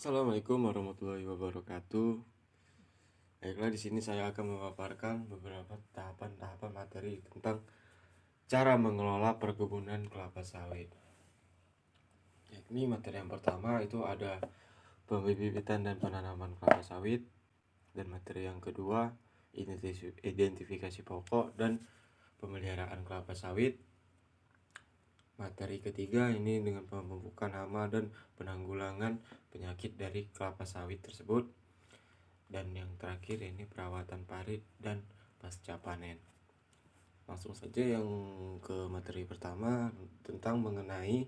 Assalamualaikum warahmatullahi wabarakatuh. Baiklah, di sini saya akan memaparkan beberapa tahapan-tahapan materi tentang cara mengelola perkebunan kelapa sawit. Yakni materi yang pertama itu ada pembibitan dan penanaman kelapa sawit, dan materi yang kedua identifikasi pokok dan pemeliharaan kelapa sawit. Materi ketiga ini dengan pemupukan hama dan penanggulangan penyakit dari kelapa sawit tersebut. Dan yang terakhir ini perawatan parit dan pasca panen. Langsung saja yang ke materi pertama tentang mengenai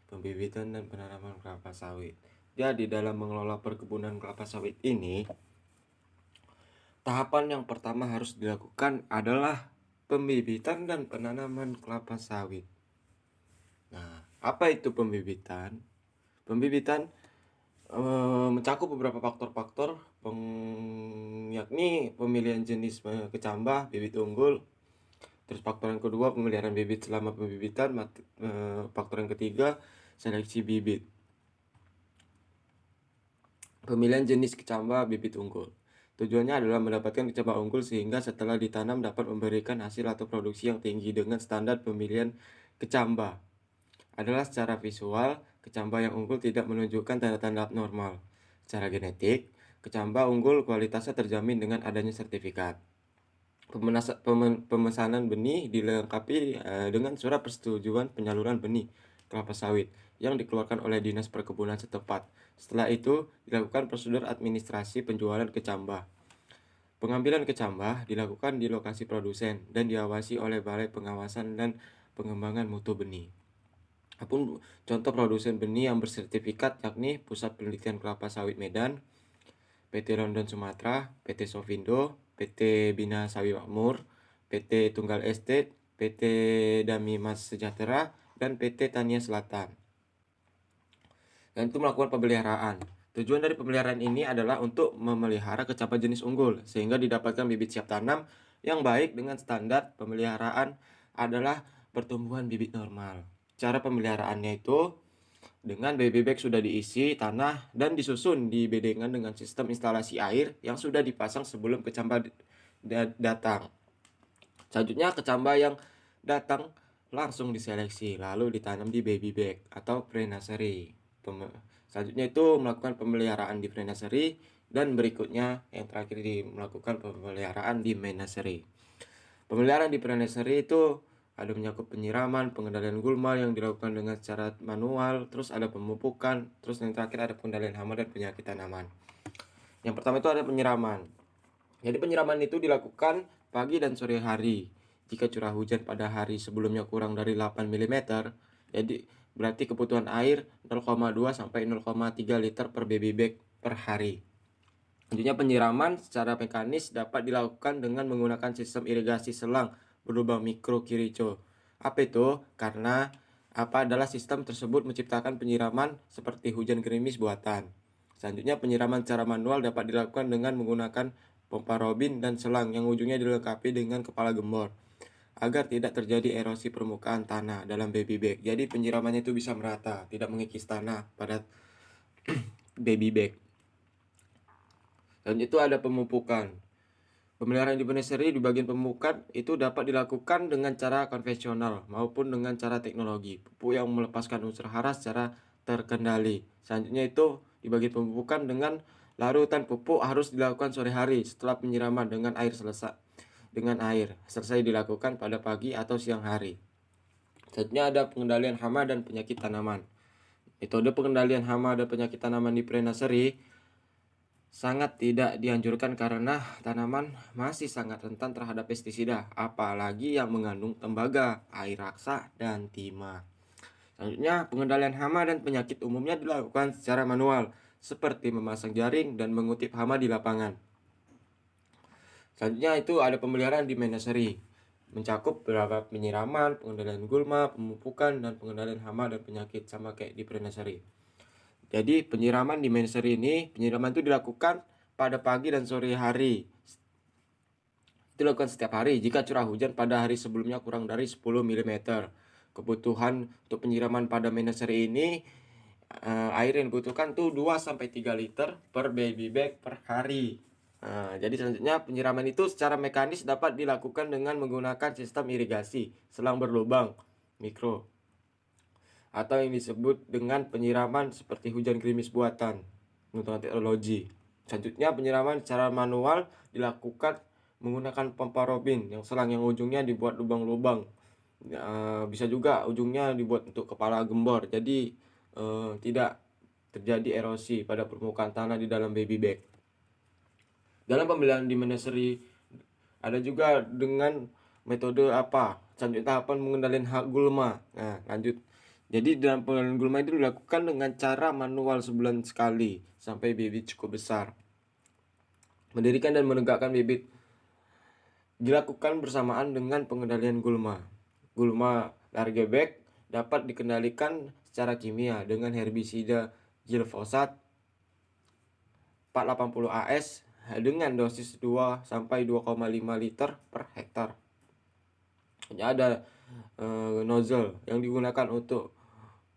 pembibitan dan penanaman kelapa sawit. Jadi dalam mengelola perkebunan kelapa sawit ini, tahapan yang pertama harus dilakukan adalah pembibitan dan penanaman kelapa sawit. Nah, apa itu pembibitan? Pembibitan mencakup beberapa faktor-faktor yakni pemilihan jenis kecambah, bibit unggul. Terus faktor yang kedua pemeliharaan bibit selama pembibitan. Faktor yang ketiga seleksi bibit. Pemilihan jenis kecambah bibit unggul. Tujuannya adalah mendapatkan kecambah unggul sehingga setelah ditanam dapat memberikan hasil atau produksi yang tinggi. Dengan standar pemilihan kecambah adalah secara visual, kecambah yang unggul tidak menunjukkan tanda-tanda abnormal. Secara genetik, kecambah unggul kualitasnya terjamin dengan adanya sertifikat. Pemesanan benih dilengkapi dengan surat persetujuan penyaluran benih kelapa sawit yang dikeluarkan oleh Dinas Perkebunan setempat. Setelah itu, dilakukan prosedur administrasi penjualan kecambah. Pengambilan kecambah dilakukan di lokasi produsen dan diawasi oleh Balai Pengawasan dan Pengembangan Mutu Benih. Apun contoh produsen benih yang bersertifikat yakni Pusat Penelitian Kelapa Sawit Medan, PT London Sumatera, PT Sofindo, PT Bina Sawi Makmur, PT Tunggal Estate, PT Dami Mas Sejahtera, dan PT Tania Selatan. Dan itu melakukan pemeliharaan. Tujuan dari pemeliharaan ini adalah untuk memelihara kecambah jenis unggul sehingga didapatkan bibit siap tanam yang baik dengan standar pemeliharaan adalah pertumbuhan bibit normal. Cara pemeliharaannya itu dengan baby bag sudah diisi tanah dan disusun di bedengan dengan sistem instalasi air yang sudah dipasang sebelum kecambah datang. Selanjutnya kecambah yang datang langsung diseleksi lalu ditanam di baby bag atau pre-nursery. Selanjutnya itu melakukan pemeliharaan di pre-nursery, dan berikutnya yang terakhir melakukan pemeliharaan di main nursery. Pemeliharaan di pre-nursery itu ada menyakup penyiraman, pengendalian gulma yang dilakukan dengan secara manual, terus ada pemupukan, terus yang terakhir ada pengendalian hama dan penyakit tanaman. Yang pertama itu ada penyiraman. Jadi penyiraman itu dilakukan pagi dan sore hari. Jika curah hujan pada hari sebelumnya kurang dari 8 mm, jadi berarti kebutuhan air 0,2 sampai 0,3 liter per baby bag per hari. Selanjutnya penyiraman secara mekanis dapat dilakukan dengan menggunakan sistem irigasi selang berlubang mikro kirico. Apa itu? Karena adalah sistem tersebut menciptakan penyiraman seperti hujan gerimis buatan. Selanjutnya penyiraman secara manual dapat dilakukan dengan menggunakan pompa robin dan selang yang ujungnya dilengkapi dengan kepala gembor agar tidak terjadi erosi permukaan tanah dalam baby bag. Jadi penyiramannya itu bisa merata, tidak mengikis tanah pada baby bag. Dan itu ada pemupukan. Pemeliharaan di nursery di bagian pemupukan itu dapat dilakukan dengan cara konvensional maupun dengan cara teknologi. Pupuk yang melepaskan unsur hara secara terkendali. Selanjutnya itu di bagian pemupukan dengan larutan pupuk harus dilakukan sore hari setelah penyiraman dengan air selesai dilakukan pada pagi atau siang hari. Selanjutnya ada pengendalian hama dan penyakit tanaman. Metode pengendalian hama dan penyakit tanaman di pre-nursery sangat tidak dianjurkan karena tanaman masih sangat rentan terhadap pestisida, apalagi yang mengandung tembaga, air raksa, dan timah. Selanjutnya, pengendalian hama dan penyakit umumnya dilakukan secara manual, seperti memasang jaring dan mengutip hama di lapangan. Selanjutnya itu ada pemeliharaan di nursery, mencakup beberapa penyiraman, pengendalian gulma, pemupukan, dan pengendalian hama dan penyakit sama kayak di pre-nursery. Jadi penyiraman di nursery ini, penyiraman itu dilakukan pada pagi dan sore hari. Itu dilakukan setiap hari jika curah hujan pada hari sebelumnya kurang dari 10 mm. Kebutuhan untuk penyiraman pada nursery ini air yang dibutuhkan tuh 2-3 liter per baby bag per hari. Jadi selanjutnya penyiraman itu secara mekanis dapat dilakukan dengan menggunakan sistem irigasi selang berlubang mikro atau yang disebut dengan penyiraman seperti hujan gerimis buatan menggunakan teknologi. Selanjutnya penyiraman secara manual dilakukan menggunakan pompa robin yang selang yang ujungnya dibuat lubang-lubang. Bisa juga ujungnya dibuat untuk kepala gembor, jadi tidak terjadi erosi pada permukaan tanah di dalam baby bag. Dalam pembelian di nursery ada juga dengan metode apa? Selanjutnya tahapan mengendalikan hak gulma. Nah, lanjut. Jadi dalam pengendalian gulma itu dilakukan dengan cara manual sebulan sekali sampai bibit cukup besar. Mendirikan dan menegakkan bibit dilakukan bersamaan dengan pengendalian gulma. Gulma large bag dapat dikendalikan secara kimia dengan herbisida glyphosat 480 AS dengan dosis 2 sampai 2,5 liter per hektar. Ada nozzle yang digunakan untuk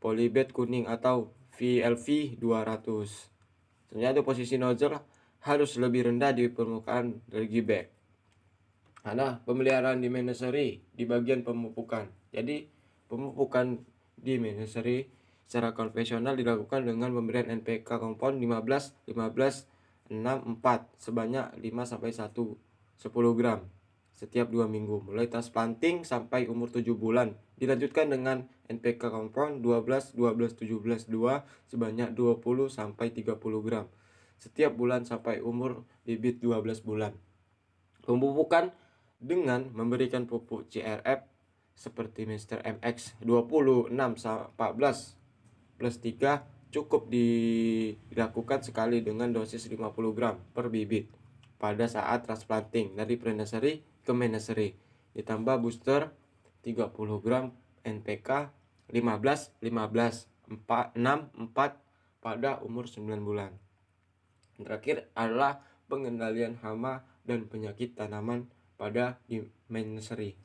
polybag kuning atau VLV 200. Ternyata posisi nozzle harus lebih rendah di permukaan dari bag. Ada pemeliharaan di nursery di bagian pemupukan. Jadi pemupukan di nursery secara konvensional dilakukan dengan pemberian NPK kompon 15 15 6 4 sebanyak 5 sampai 10 gram setiap 2 minggu mulai transplanting sampai umur 7 bulan. Dilanjutkan dengan NPK kompon 12 12 17 2 sebanyak 20 sampai 30 gram setiap bulan sampai umur bibit 12 bulan. Pemupukan dengan memberikan pupuk CRF seperti Mr. MX 20 6 14 plus 3 cukup dilakukan sekali dengan dosis 50 gram per bibit pada saat transplanting dari pre-nursery ke main-nursery. Ditambah booster 30 gram NPK 15 15 4 6 4 pada umur 9 bulan. Yang terakhir adalah pengendalian hama dan penyakit tanaman pada di nursery.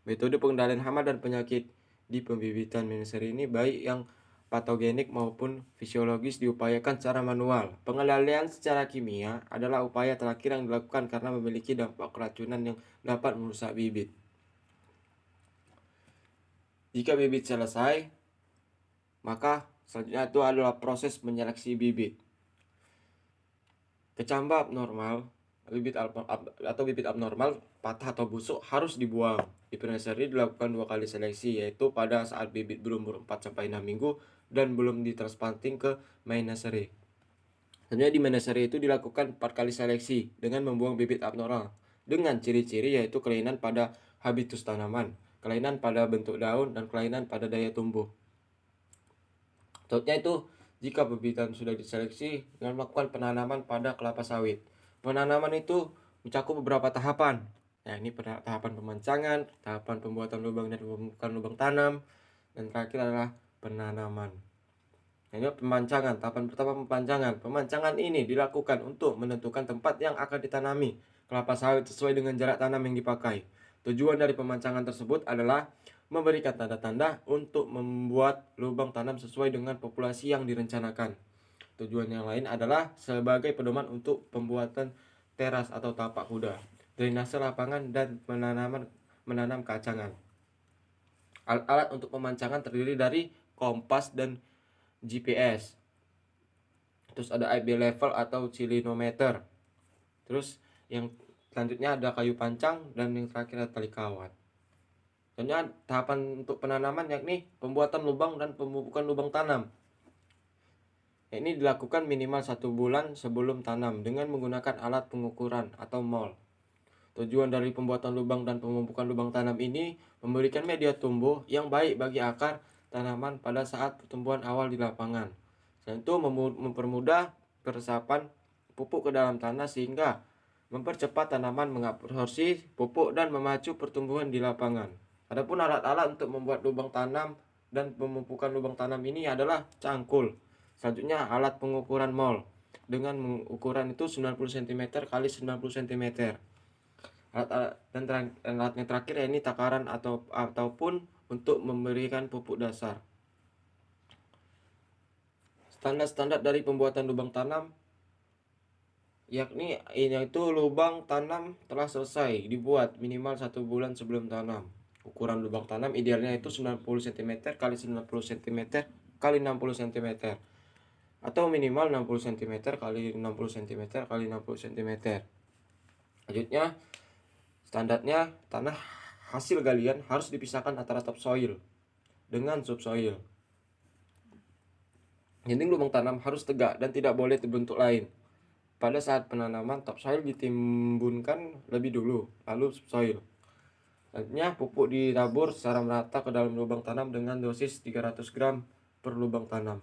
Metode pengendalian hama dan penyakit di pembibitan nursery ini baik yang patogenik maupun fisiologis diupayakan secara manual. Pengendalian secara kimia adalah upaya terakhir yang dilakukan karena memiliki dampak keracunan yang dapat merusak bibit. Jika bibit selesai, maka selanjutnya itu adalah proses menyeleksi bibit. Kecambah abnormal, bibit abnormal, patah atau busuk harus dibuang. Di pre-nursery dilakukan 2 kali seleksi, yaitu pada saat bibit berumur 4-6 minggu dan belum ditransplanting ke main nursery. Selanjutnya di main nursery itu dilakukan 4 kali seleksi dengan membuang bibit abnormal dengan ciri-ciri yaitu kelainan pada habitus tanaman, kelainan pada bentuk daun, dan kelainan pada daya tumbuh. Contohnya itu jika bibitan sudah diseleksi dengan melakukan penanaman pada kelapa sawit. Penanaman itu mencakup beberapa tahapan. Ini tahapan pemancangan, tahapan pembuatan lubang dan pembukaan lubang tanam, dan terakhir adalah penanaman. Ini pemancangan. Tahapan pertama pemancangan. Pemancangan ini dilakukan untuk menentukan tempat yang akan ditanami kelapa sawit sesuai dengan jarak tanam yang dipakai. Tujuan dari pemancangan tersebut adalah memberikan tanda-tanda untuk membuat lubang tanam sesuai dengan populasi yang direncanakan. Tujuan yang lain adalah sebagai pedoman untuk pembuatan teras atau tapak kuda, drainase lapangan, dan menanam kacangan. Alat-alat untuk pemancangan terdiri dari kompas dan GPS. Terus ada IB level atau cilinometer. Terus yang selanjutnya ada kayu pancang, dan yang terakhir ada tali kawat. Selanjutnya tahapan untuk penanaman yakni pembuatan lubang dan pemupukan lubang tanam. Ini dilakukan minimal 1 bulan sebelum tanam dengan menggunakan alat pengukuran atau mol. Tujuan dari pembuatan lubang dan pemupukan lubang tanam ini memberikan media tumbuh yang baik bagi akar tanaman pada saat pertumbuhan awal di lapangan. Selain itu mempermudah peresapan pupuk ke dalam tanah sehingga mempercepat tanaman mengabsorpsi pupuk dan memacu pertumbuhan di lapangan. Adapun alat-alat untuk membuat lubang tanam dan pemupukan lubang tanam ini adalah cangkul. Selanjutnya alat pengukuran mol dengan ukuran itu 90 cm kali 90 cm. Alat yang terakhir ini takaran ataupun untuk memberikan pupuk dasar. Standar-standar dari pembuatan lubang tanam yakni itu lubang tanam telah selesai dibuat minimal 1 bulan sebelum tanam. Ukuran lubang tanam idealnya itu 90 cm kali 90 cm kali 60 cm atau minimal 60 cm kali 60 cm kali 60 cm. Selanjutnya, standarnya tanah hasil galian harus dipisahkan antara topsoil dengan subsoil. Dinding lubang tanam harus tegak dan tidak boleh terbentuk lain. Pada saat penanaman, topsoil ditimbunkan lebih dulu, lalu subsoil. Selanjutnya, pupuk ditabur secara merata ke dalam lubang tanam dengan dosis 300 gram per lubang tanam.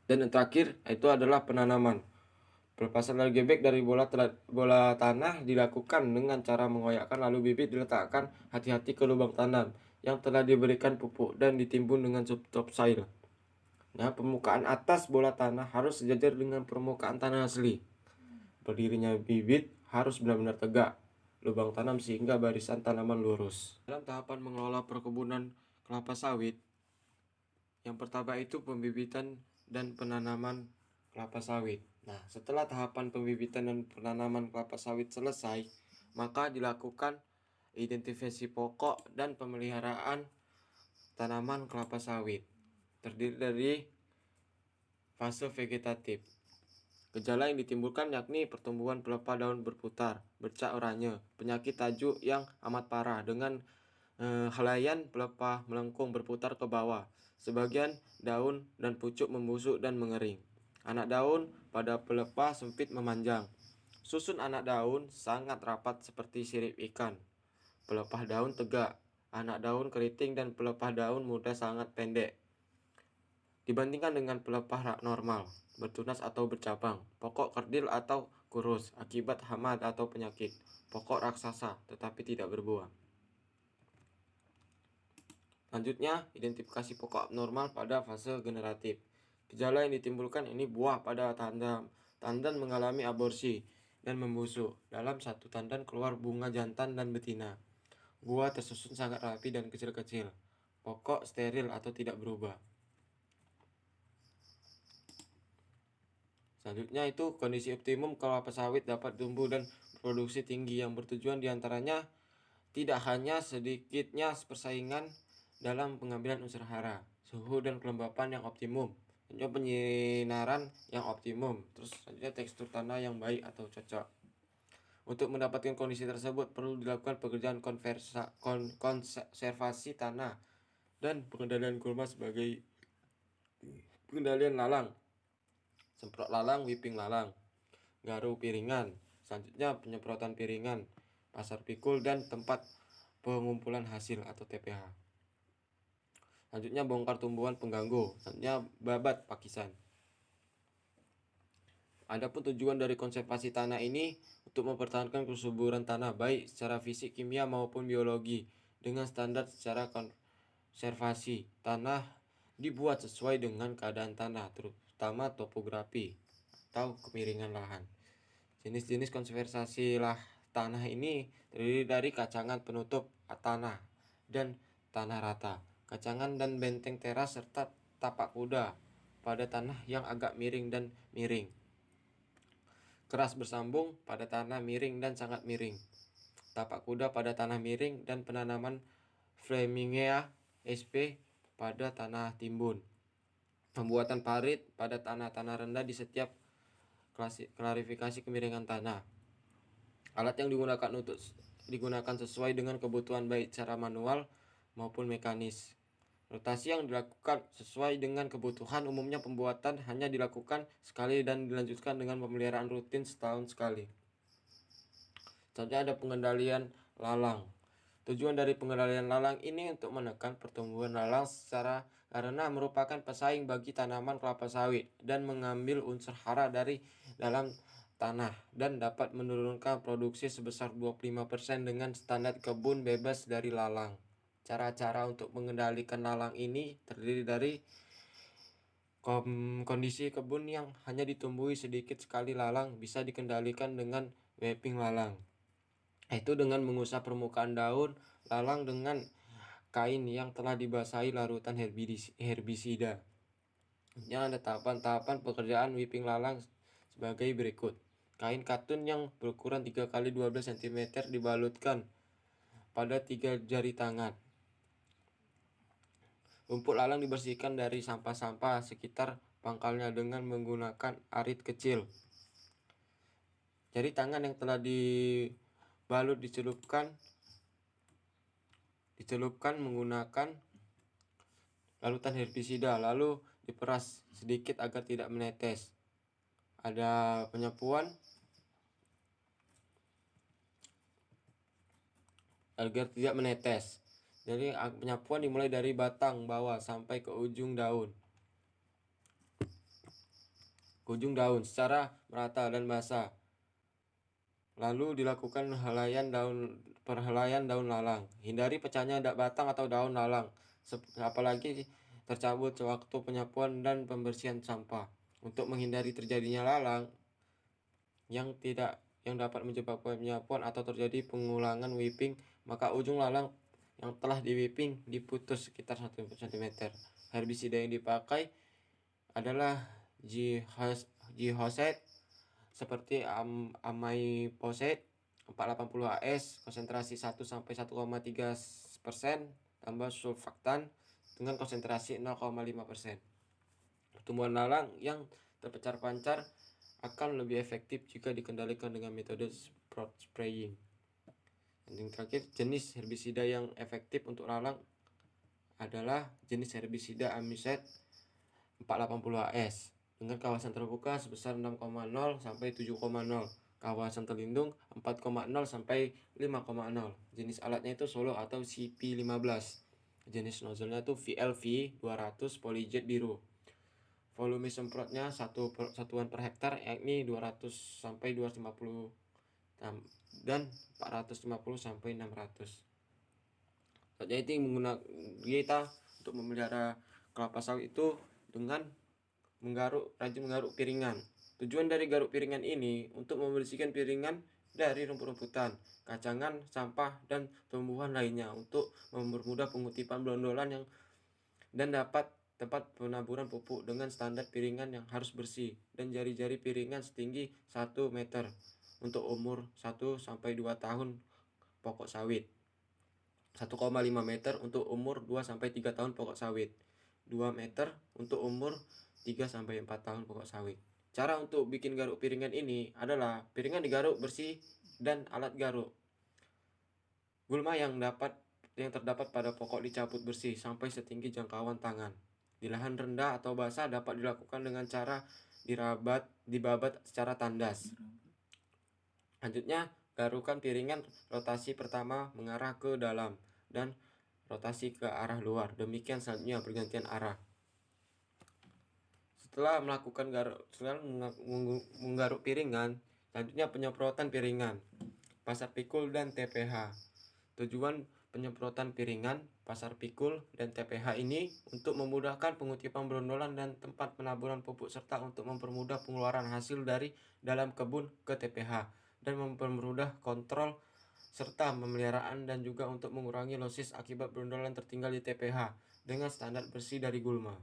Dan yang terakhir, itu adalah penanaman. Pelepasan lari gebek dari bola tanah dilakukan dengan cara mengoyakkan lalu bibit diletakkan hati-hati ke lubang tanam yang telah diberikan pupuk dan ditimbun dengan topsoil. Nah, permukaan atas bola tanah harus sejajar dengan permukaan tanah asli. Berdirinya bibit harus benar-benar tegak lubang tanam sehingga barisan tanaman lurus. Dalam tahapan mengelola perkebunan kelapa sawit, yang pertama itu pembibitan dan penanaman kelapa sawit. Nah, setelah tahapan pembibitan dan penanaman kelapa sawit selesai, maka dilakukan identifikasi pokok dan pemeliharaan tanaman kelapa sawit. Terdiri dari fase vegetatif. Gejala yang ditimbulkan yakni pertumbuhan pelepah daun berputar, bercak oranye, penyakit tajuk yang amat parah dengan helaian pelepah melengkung berputar ke bawah. Sebagian daun dan pucuk membusuk dan mengering. Anak daun pada pelepah sempit memanjang. Susun anak daun sangat rapat seperti sirip ikan. Pelepah daun tegak. Anak daun keriting dan pelepah daun muda sangat pendek dibandingkan dengan pelepah normal, bertunas atau bercabang, pokok kerdil atau kurus akibat hama atau penyakit, pokok raksasa tetapi tidak berbuah. Selanjutnya, identifikasi pokok abnormal pada fase generatif. Gejala yang ditimbulkan ini buah pada tandan mengalami aborsi dan membusuk. Dalam satu tandan keluar bunga jantan dan betina. Buah tersusun sangat rapi dan kecil-kecil. Pokok steril atau tidak berubah. Selanjutnya itu kondisi optimum kelapa sawit dapat tumbuh dan produksi tinggi yang bertujuan diantaranya tidak hanya sedikitnya persaingan dalam pengambilan unsur hara, suhu dan kelembapan yang optimum, penyinaran yang optimum, terus selanjutnya tekstur tanah yang baik atau cocok. Untuk mendapatkan kondisi tersebut perlu dilakukan pekerjaan konservasi tanah dan pengendalian gulma sebagai pengendalian lalang. Semprot lalang, whipping lalang, garu piringan, selanjutnya penyemprotan piringan, pasar pikul dan tempat pengumpulan hasil atau TPH. Selanjutnya bongkar tumbuhan pengganggu, selanjutnya babat pakisan. Adapun tujuan dari konservasi tanah ini untuk mempertahankan kesuburan tanah baik secara fisik, kimia maupun biologi dengan standar secara konservasi. Tanah dibuat sesuai dengan keadaan tanah, terutama topografi atau kemiringan lahan. Jenis-jenis konservasi tanah ini terdiri dari kacangan penutup tanah dan tanah rata, kacangan dan benteng teras serta tapak kuda pada tanah yang agak miring dan miring, keras bersambung pada tanah miring dan sangat miring, tapak kuda pada tanah miring dan penanaman Flemingea sp pada tanah timbun. Pembuatan parit pada tanah-tanah rendah di setiap klarifikasi kemiringan tanah. Alat yang digunakan sesuai dengan kebutuhan baik secara manual maupun mekanis. Rotasi yang dilakukan sesuai dengan kebutuhan umumnya pembuatan hanya dilakukan sekali dan dilanjutkan dengan pemeliharaan rutin setahun sekali. Selanjutnya ada pengendalian lalang. Tujuan dari pengendalian lalang ini untuk menekan pertumbuhan lalang karena merupakan pesaing bagi tanaman kelapa sawit dan mengambil unsur hara dari dalam tanah dan dapat menurunkan produksi sebesar 25% dengan standar kebun bebas dari lalang. Cara-cara untuk mengendalikan lalang ini terdiri dari kondisi kebun yang hanya ditumbuhi sedikit sekali lalang bisa dikendalikan dengan whipping lalang. Itu dengan mengusap permukaan daun lalang dengan kain yang telah dibasahi larutan herbisida. Yang ada tahapan-tahapan pekerjaan whipping lalang sebagai berikut. Kain katun yang berukuran 3 kali 12 cm dibalutkan pada 3 jari tangan. Rumput lalang dibersihkan dari sampah-sampah sekitar pangkalnya dengan menggunakan arit kecil. Jari tangan yang telah dibalut dicelupkan menggunakan larutan herbisida, lalu diperas sedikit agar tidak menetes. Ada penyapuan agar tidak menetes. Jadi penyapuan dimulai dari batang bawah sampai ke ujung daun. Secara merata dan basah. Lalu dilakukan perhelaian daun lalang. Hindari pecahnya batang atau daun lalang, apalagi tercabut sewaktu penyapuan dan pembersihan sampah. Untuk menghindari terjadinya lalang yang dapat menyebabkan penyapuan atau terjadi pengulangan whipping, maka ujung lalang yang telah di whipping diputus sekitar 1 cm. Herbisida yang dipakai adalah glyphosate seperti amyphosate 480 AS konsentrasi 1 sampai 1,3% tambah sulfaktan dengan konsentrasi 0,5%. Pertumbuhan lalang yang terpencar-pancar akan lebih efektif jika dikendalikan dengan metode spraying. Dan yang terakhir, jenis herbisida yang efektif untuk lalang adalah jenis herbisida Amiset 480 AS dengan kawasan terbuka sebesar 6,0 sampai 7,0, kawasan terlindung 4,0 sampai 5,0. Jenis alatnya itu Solo atau CP15. Jenis nozzle-nya itu VLV 200 polyjet biru. Volume semprotnya satuan per hektar yakni 200 sampai 250 dan 450 sampai 600. Jadi kita untuk memelihara kelapa sawit itu dengan rajin menggaruk piringan. Tujuan dari garuk piringan ini untuk membersihkan piringan dari rumput-rumputan, kacangan, sampah, dan tumbuhan lainnya untuk mempermudah pengutipan blondolan dan dapat tempat penaburan pupuk dengan standar piringan yang harus bersih dan jari-jari piringan setinggi 1 meter untuk umur 1 sampai 2 tahun pokok sawit. 1,5 meter untuk umur 2 sampai 3 tahun pokok sawit. 2 meter untuk umur 3 sampai 4 tahun pokok sawit. Cara untuk bikin garuk piringan ini adalah piringan digaruk bersih dan alat garuk. Gulma yang terdapat pada pokok dicabut bersih sampai setinggi jangkauan tangan. Di lahan rendah atau basah dapat dilakukan dengan cara dibabat secara tandas. Selanjutnya, garukan piringan rotasi pertama mengarah ke dalam dan rotasi ke arah luar. Demikian selanjutnya bergantian arah. Setelah menggaruk piringan, selanjutnya penyemprotan piringan, pasar pikul dan TPH. Tujuan penyemprotan piringan, pasar pikul, dan TPH ini untuk memudahkan pengutipan brondolan dan tempat penaburan pupuk serta untuk mempermudah pengeluaran hasil dari dalam kebun ke TPH dan mempermudah kontrol serta pemeliharaan dan juga untuk mengurangi losis akibat brondolan tertinggal di TPH dengan standar bersih dari gulma.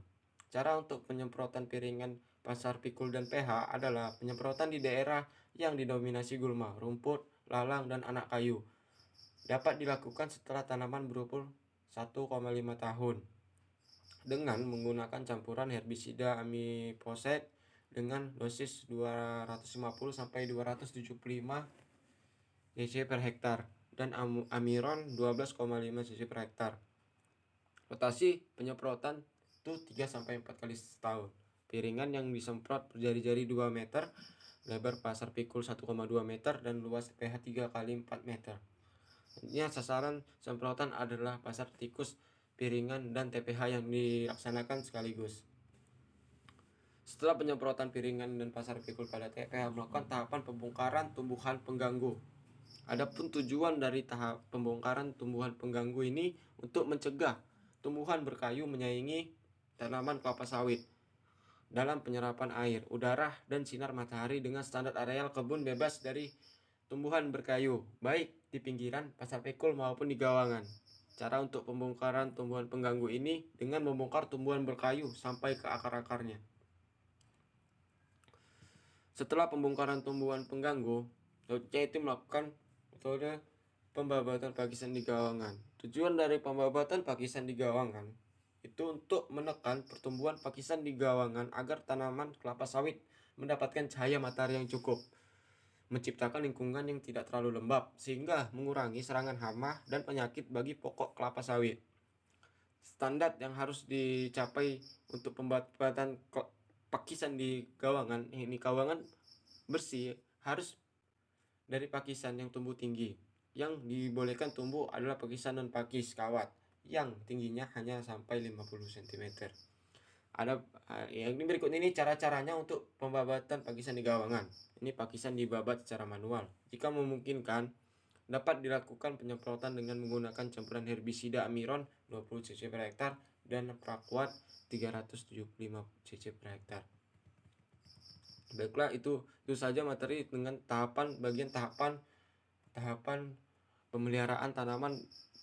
Cara untuk penyemprotan piringan, pasar pikul, dan pH adalah penyemprotan di daerah yang didominasi gulma, rumput, lalang, dan anak kayu. Dapat dilakukan setelah tanaman berumur 1,5 tahun dengan menggunakan campuran herbisida amyphosate dengan dosis 250 sampai 275 cc per hektar dan amiron 12,5 cc per hektar. Rotasi penyemprotan itu 3 sampai 4 kali setahun. Piringan yang disemprot berjari-jari 2 meter, lebar pasar pikul 1,2 meter, dan luas pH 3 kali 4 meter. Ini sasaran semprotan adalah pasar tikus, piringan, dan TPH yang dilaksanakan sekaligus. Setelah penyemprotan piringan dan pasar pikul pada TPH, melakukan tahapan pembongkaran tumbuhan pengganggu. Adapun tujuan dari tahap pembongkaran tumbuhan pengganggu ini untuk mencegah tumbuhan berkayu menyaingi tanaman kelapa sawit dalam penyerapan air, udara, dan sinar matahari dengan standar areal kebun bebas dari tumbuhan berkayu, baik di pinggiran, pasar pikul maupun di gawangan. Cara untuk pembongkaran tumbuhan pengganggu ini dengan membongkar tumbuhan berkayu sampai ke akar-akarnya. Setelah pembongkaran tumbuhan pengganggu, selanjutnya itu melakukan metode pembabatan pakisan di gawangan. Tujuan dari pembabatan pakisan di gawangan itu untuk menekan pertumbuhan pakisan di gawangan agar tanaman kelapa sawit mendapatkan cahaya matahari yang cukup, menciptakan lingkungan yang tidak terlalu lembab, sehingga mengurangi serangan hama dan penyakit bagi pokok kelapa sawit. Standar yang harus dicapai untuk pembabatan pakisan di gawangan, ini gawangan bersih harus dari pakisan yang tumbuh tinggi. Yang dibolehkan tumbuh adalah pakisan non pakis kawat yang tingginya hanya sampai 50 cm. Ada yang ini berikut ini cara-caranya untuk pembabatan pakisan di gawangan. Ini pakisan dibabat secara manual. Jika memungkinkan, dapat dilakukan penyemprotan dengan menggunakan campuran herbisida Amiron 20 cc per hektar dan Praquat 375 cc per hektar. Baiklah, itu saja materi dengan tahapan pemeliharaan tanaman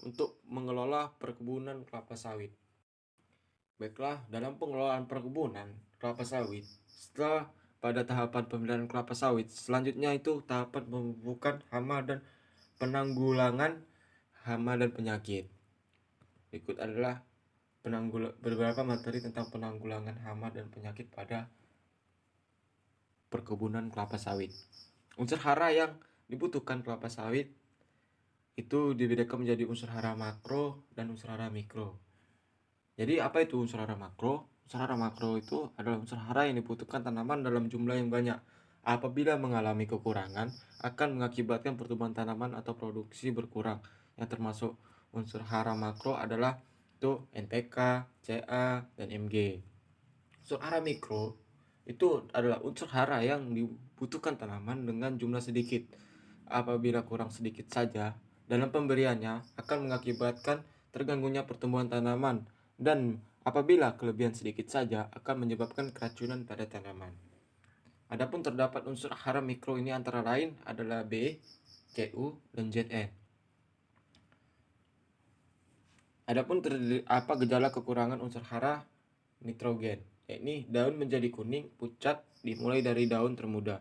untuk mengelola perkebunan kelapa sawit. Baiklah, dalam pengelolaan perkebunan kelapa sawit, setelah pada tahapan pemeliharaan kelapa sawit, selanjutnya itu tahapan pemupukan hama dan penanggulangan hama dan penyakit. Berikut adalah beberapa materi tentang penanggulangan hama dan penyakit pada perkebunan kelapa sawit. Unsur hara yang dibutuhkan kelapa sawit itu dibedakan menjadi unsur hara makro dan unsur hara mikro. Jadi apa itu unsur hara makro? Unsur hara makro itu adalah unsur hara yang dibutuhkan tanaman dalam jumlah yang banyak. Apabila mengalami kekurangan, akan mengakibatkan pertumbuhan tanaman atau produksi berkurang. Yang termasuk unsur hara makro adalah itu NPK, Ca, dan Mg. Unsur hara mikro itu adalah unsur hara yang dibutuhkan tanaman dengan jumlah sedikit. Apabila kurang sedikit saja dalam pemberiannya akan mengakibatkan terganggunya pertumbuhan tanaman, dan apabila kelebihan sedikit saja akan menyebabkan keracunan pada tanaman. Adapun terdapat unsur hara mikro ini antara lain adalah B, Cu, dan Zn. Adapun gejala kekurangan unsur hara nitrogen, yakni daun menjadi kuning pucat dimulai dari daun termuda.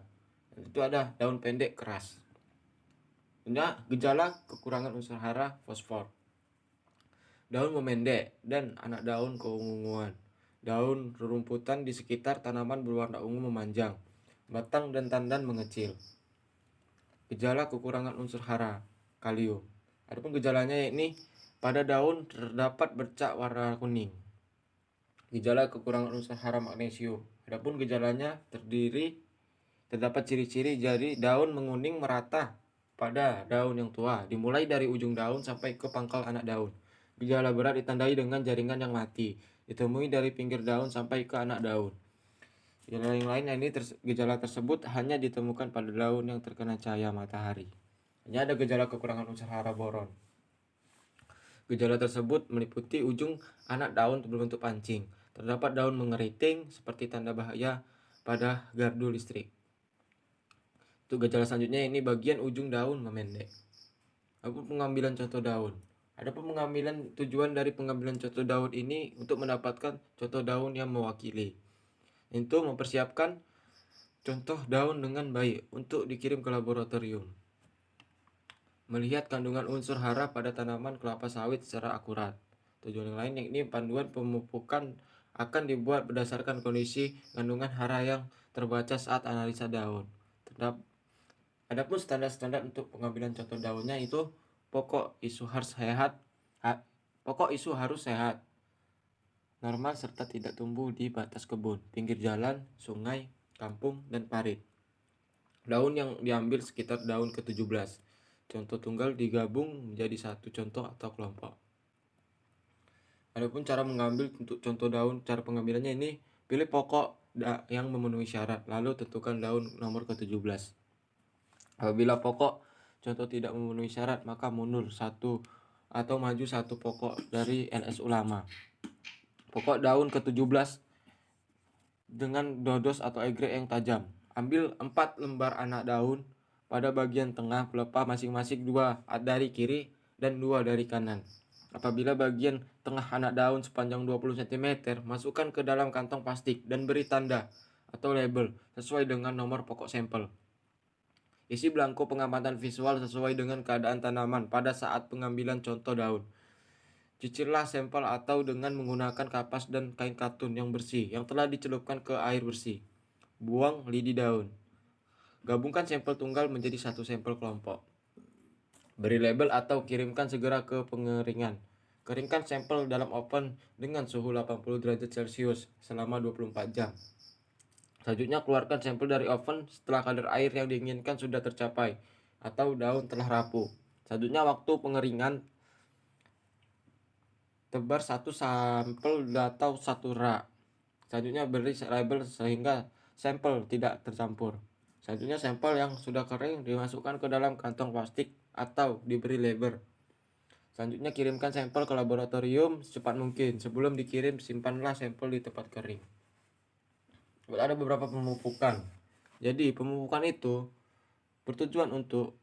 Dan itu ada daun pendek keras. Gejala kekurangan unsur hara fosfor, daun memendek dan anak daun keunguan. Daun rerumputan di sekitar tanaman berwarna ungu memanjang. Batang dan tandan mengecil. Gejala kekurangan unsur hara kalium. Adapun gejalanya yakni pada daun terdapat bercak warna kuning. Gejala kekurangan unsur hara magnesium. Adapun gejalanya terdapat ciri-ciri jadi daun menguning merata pada daun yang tua, dimulai dari ujung daun sampai ke pangkal anak daun. Gejala berat ditandai dengan jaringan yang mati, ditemui dari pinggir daun sampai ke anak daun. Gejala yang lain ini gejala tersebut hanya ditemukan pada daun yang terkena cahaya matahari. Hanya ada gejala kekurangan unsur hara boron. Gejala tersebut meliputi ujung anak daun berbentuk pancing. Terdapat daun mengeriting seperti tanda bahaya pada gardu listrik. Itu gejala selanjutnya ini bagian ujung daun memendek. Adapun pengambilan contoh daun. Adapun tujuan dari pengambilan contoh daun ini untuk mendapatkan contoh daun yang mewakili. Itu mempersiapkan contoh daun dengan baik untuk dikirim ke laboratorium. Melihat kandungan unsur hara pada tanaman kelapa sawit secara akurat. Tujuan yang lain yakni panduan pemupukan akan dibuat berdasarkan kondisi kandungan hara yang terbaca saat analisa daun. Adapun standar-standar untuk pengambilan contoh daunnya itu pokok isu harus sehat, normal serta tidak tumbuh di batas kebun, pinggir jalan, sungai, kampung, dan parit. Daun yang diambil sekitar daun ke-17. Contoh tunggal digabung menjadi satu contoh atau kelompok. Adapun cara mengambil untuk contoh daun, cara pengambilannya ini pilih pokok yang memenuhi syarat, lalu tentukan daun nomor ke-17. Apabila pokok contoh tidak memenuhi syarat, maka mundur satu atau maju satu pokok dari NS ulama. Pokok daun ke-17 dengan dodos atau egrek yang tajam. Ambil 4 lembar anak daun pada bagian tengah pelepah masing-masing 2 dari kiri dan 2 dari kanan. Apabila bagian tengah anak daun sepanjang 20 cm, masukkan ke dalam kantong plastik dan beri tanda atau label sesuai dengan nomor pokok sampel. Isi belangko pengamatan visual sesuai dengan keadaan tanaman pada saat pengambilan contoh daun. Cicirlah sampel atau dengan menggunakan kapas dan kain katun yang bersih yang telah dicelupkan ke air bersih. Buang lidi daun. Gabungkan sampel tunggal menjadi satu sampel kelompok. Beri label atau kirimkan segera ke pengeringan. Keringkan sampel dalam oven dengan suhu 80 derajat Celcius selama 24 jam. Selanjutnya keluarkan sampel dari oven setelah kadar air yang diinginkan sudah tercapai atau daun telah rapuh. Selanjutnya waktu pengeringan, tebar satu sampel atau satu rak. Selanjutnya beri label sehingga sampel tidak tercampur. Selanjutnya sampel yang sudah kering dimasukkan ke dalam kantong plastik atau diberi label. Selanjutnya kirimkan sampel ke laboratorium secepat mungkin. Sebelum dikirim simpanlah sampel di tempat kering. Ada beberapa pemupukan. Jadi pemupukan itu bertujuan untuk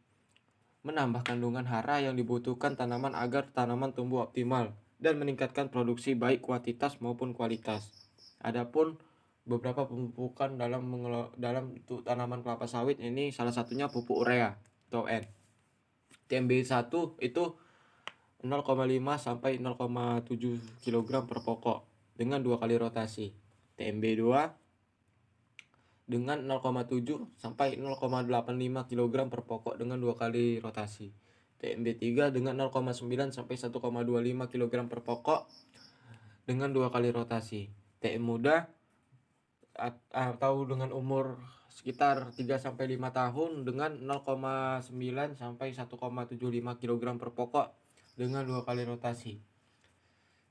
menambah kandungan hara yang dibutuhkan tanaman agar tanaman tumbuh optimal dan meningkatkan produksi baik kuantitas maupun kualitas. Adapun beberapa pemupukan dalam untuk tanaman kelapa sawit ini salah satunya pupuk urea atau N. TMB1 itu 0,5 sampai 0,7 kg per pokok dengan 2 kali rotasi. TMB2 dengan 0,7 sampai 0,85 kg per pokok dengan 2 kali rotasi. TMB3 dengan 0,9 sampai 1,25 kg per pokok dengan 2 kali rotasi. TM muda atau dengan umur sekitar 3 sampai 5 tahun dengan 0,9 sampai 1,75 kg per pokok dengan 2 kali rotasi.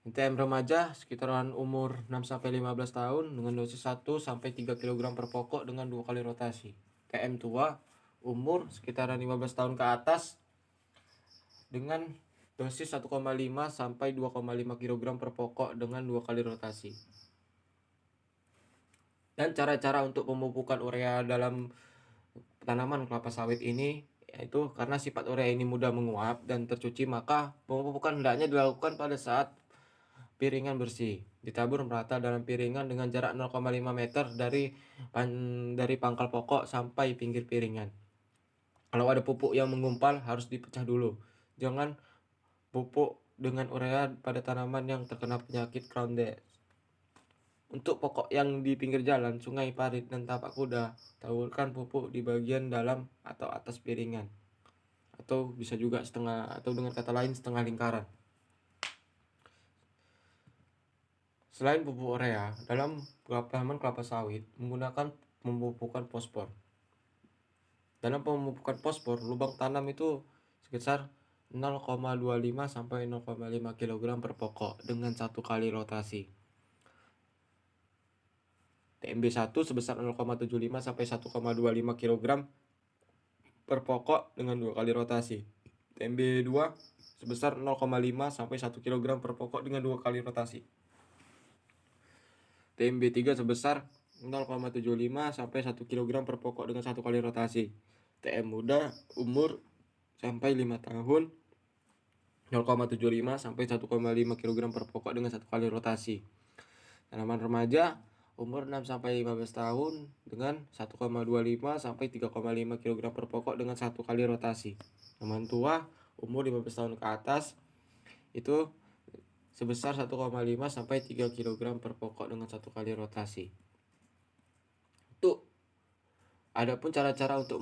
TM remaja sekitaran umur 6 sampai 15 tahun dengan dosis 1 sampai 3 kg per pokok dengan 2 kali rotasi. TM tua umur sekitaran 15 tahun ke atas dengan dosis 1,5 sampai 2,5 kg per pokok dengan 2 kali rotasi. Dan cara-cara untuk pemupukan urea dalam tanaman kelapa sawit ini yaitu karena sifat urea ini mudah menguap dan tercuci, maka pemupukan hendaknya dilakukan pada saat piringan bersih. Ditabur merata dalam piringan dengan jarak 0,5 meter dari pangkal pokok sampai pinggir piringan. Kalau ada pupuk yang menggumpal harus dipecah dulu. Jangan pupuk dengan urea pada tanaman yang terkena penyakit crown death. Untuk pokok yang di pinggir jalan, sungai, parit, dan tapak kuda, taburkan pupuk di bagian dalam atau atas piringan. Atau bisa juga setengah, atau dengan kata lain setengah lingkaran. Selain pupuk urea, dalam tanaman kelapa sawit menggunakan pemupukan fosfor. Dalam pemupukan fosfor, lubang tanam itu sekitar 0,25 sampai 0,5 kg per pokok dengan 1 kali rotasi. TMB1 sebesar 0,75 sampai 1,25 kg per pokok dengan 2 kali rotasi. TMB2 sebesar 0,5 sampai 1 kg per pokok dengan 2 kali rotasi. TMB3 sebesar 0,75 sampai 1 kg per pokok dengan 1 kali rotasi. TM muda umur sampai 5 tahun 0,75 sampai 1,5 kg per pokok dengan 1 kali rotasi. Tanaman remaja umur 6 sampai 15 tahun dengan 1,25 sampai 3,5 kg per pokok dengan 1 kali rotasi. Tanaman tua umur 15 tahun ke atas itu sebesar 1,5 sampai 3 kg per pokok dengan 1 kali rotasi. Adapun cara-cara untuk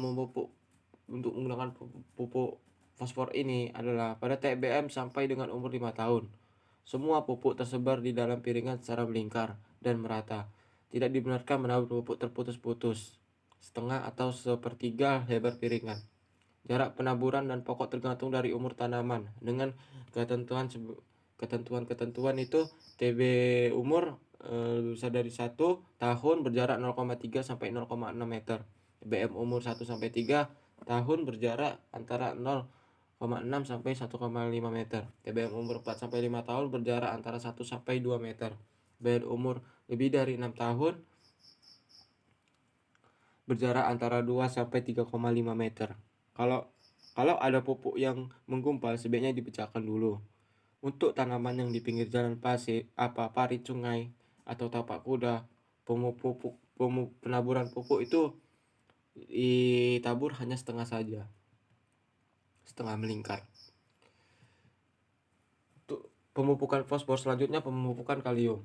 menggunakan pupuk fosfor ini adalah pada TBM sampai dengan umur 5 tahun. Semua pupuk tersebar di dalam piringan secara melingkar dan merata. Tidak dibenarkan menabur pupuk terputus-putus, setengah atau sepertiga lebar piringan. Jarak penaburan dan pokok tergantung dari umur tanaman. Dengan ketentuan itu TB umur bisa dari 1 tahun berjarak 0,3 sampai 0,6 meter. TBM umur 1 sampai 3 tahun berjarak antara 0,6 sampai 1,5 meter. TBM umur 4 sampai 5 tahun berjarak antara 1 sampai 2 meter. TBM umur lebih dari 6 tahun berjarak antara 2 sampai 3,5 meter. Kalau ada pupuk yang menggumpal, sebaiknya dipecahkan dulu. Untuk tanaman yang di pinggir jalan pasir, parit sungai atau tapak kuda, penaburan pupuk itu ditabur hanya setengah saja, setengah melingkar. Untuk pemupukan fosfor selanjutnya pemupukan kalium.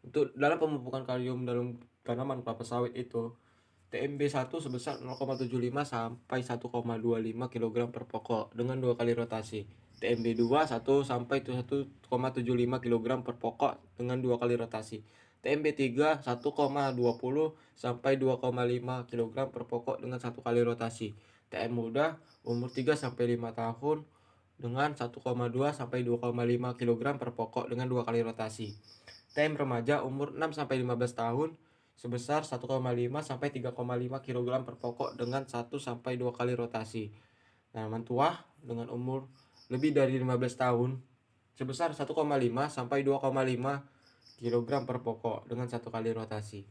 Untuk dalam pemupukan kalium dalam tanaman kelapa sawit itu, TMB1 sebesar 0,75 sampai 1,25 kg per pokok dengan 2 kali rotasi. TMB2 1 sampai 1,75 kg per pokok dengan 2 kali rotasi. TMB3 1,20 sampai 2,5 kg per pokok dengan 1 kali rotasi. TM muda umur 3 sampai 5 tahun dengan 1,2 sampai 2,5 kg per pokok dengan 2 kali rotasi. TM remaja umur 6 sampai 15 tahun sebesar 1,5 sampai 3,5 kg per pokok dengan 1 sampai 2 kali rotasi. Tanaman tua dengan umur lebih dari 15 tahun sebesar 1,5 sampai 2,5 kg per pokok dengan 1 kali rotasi.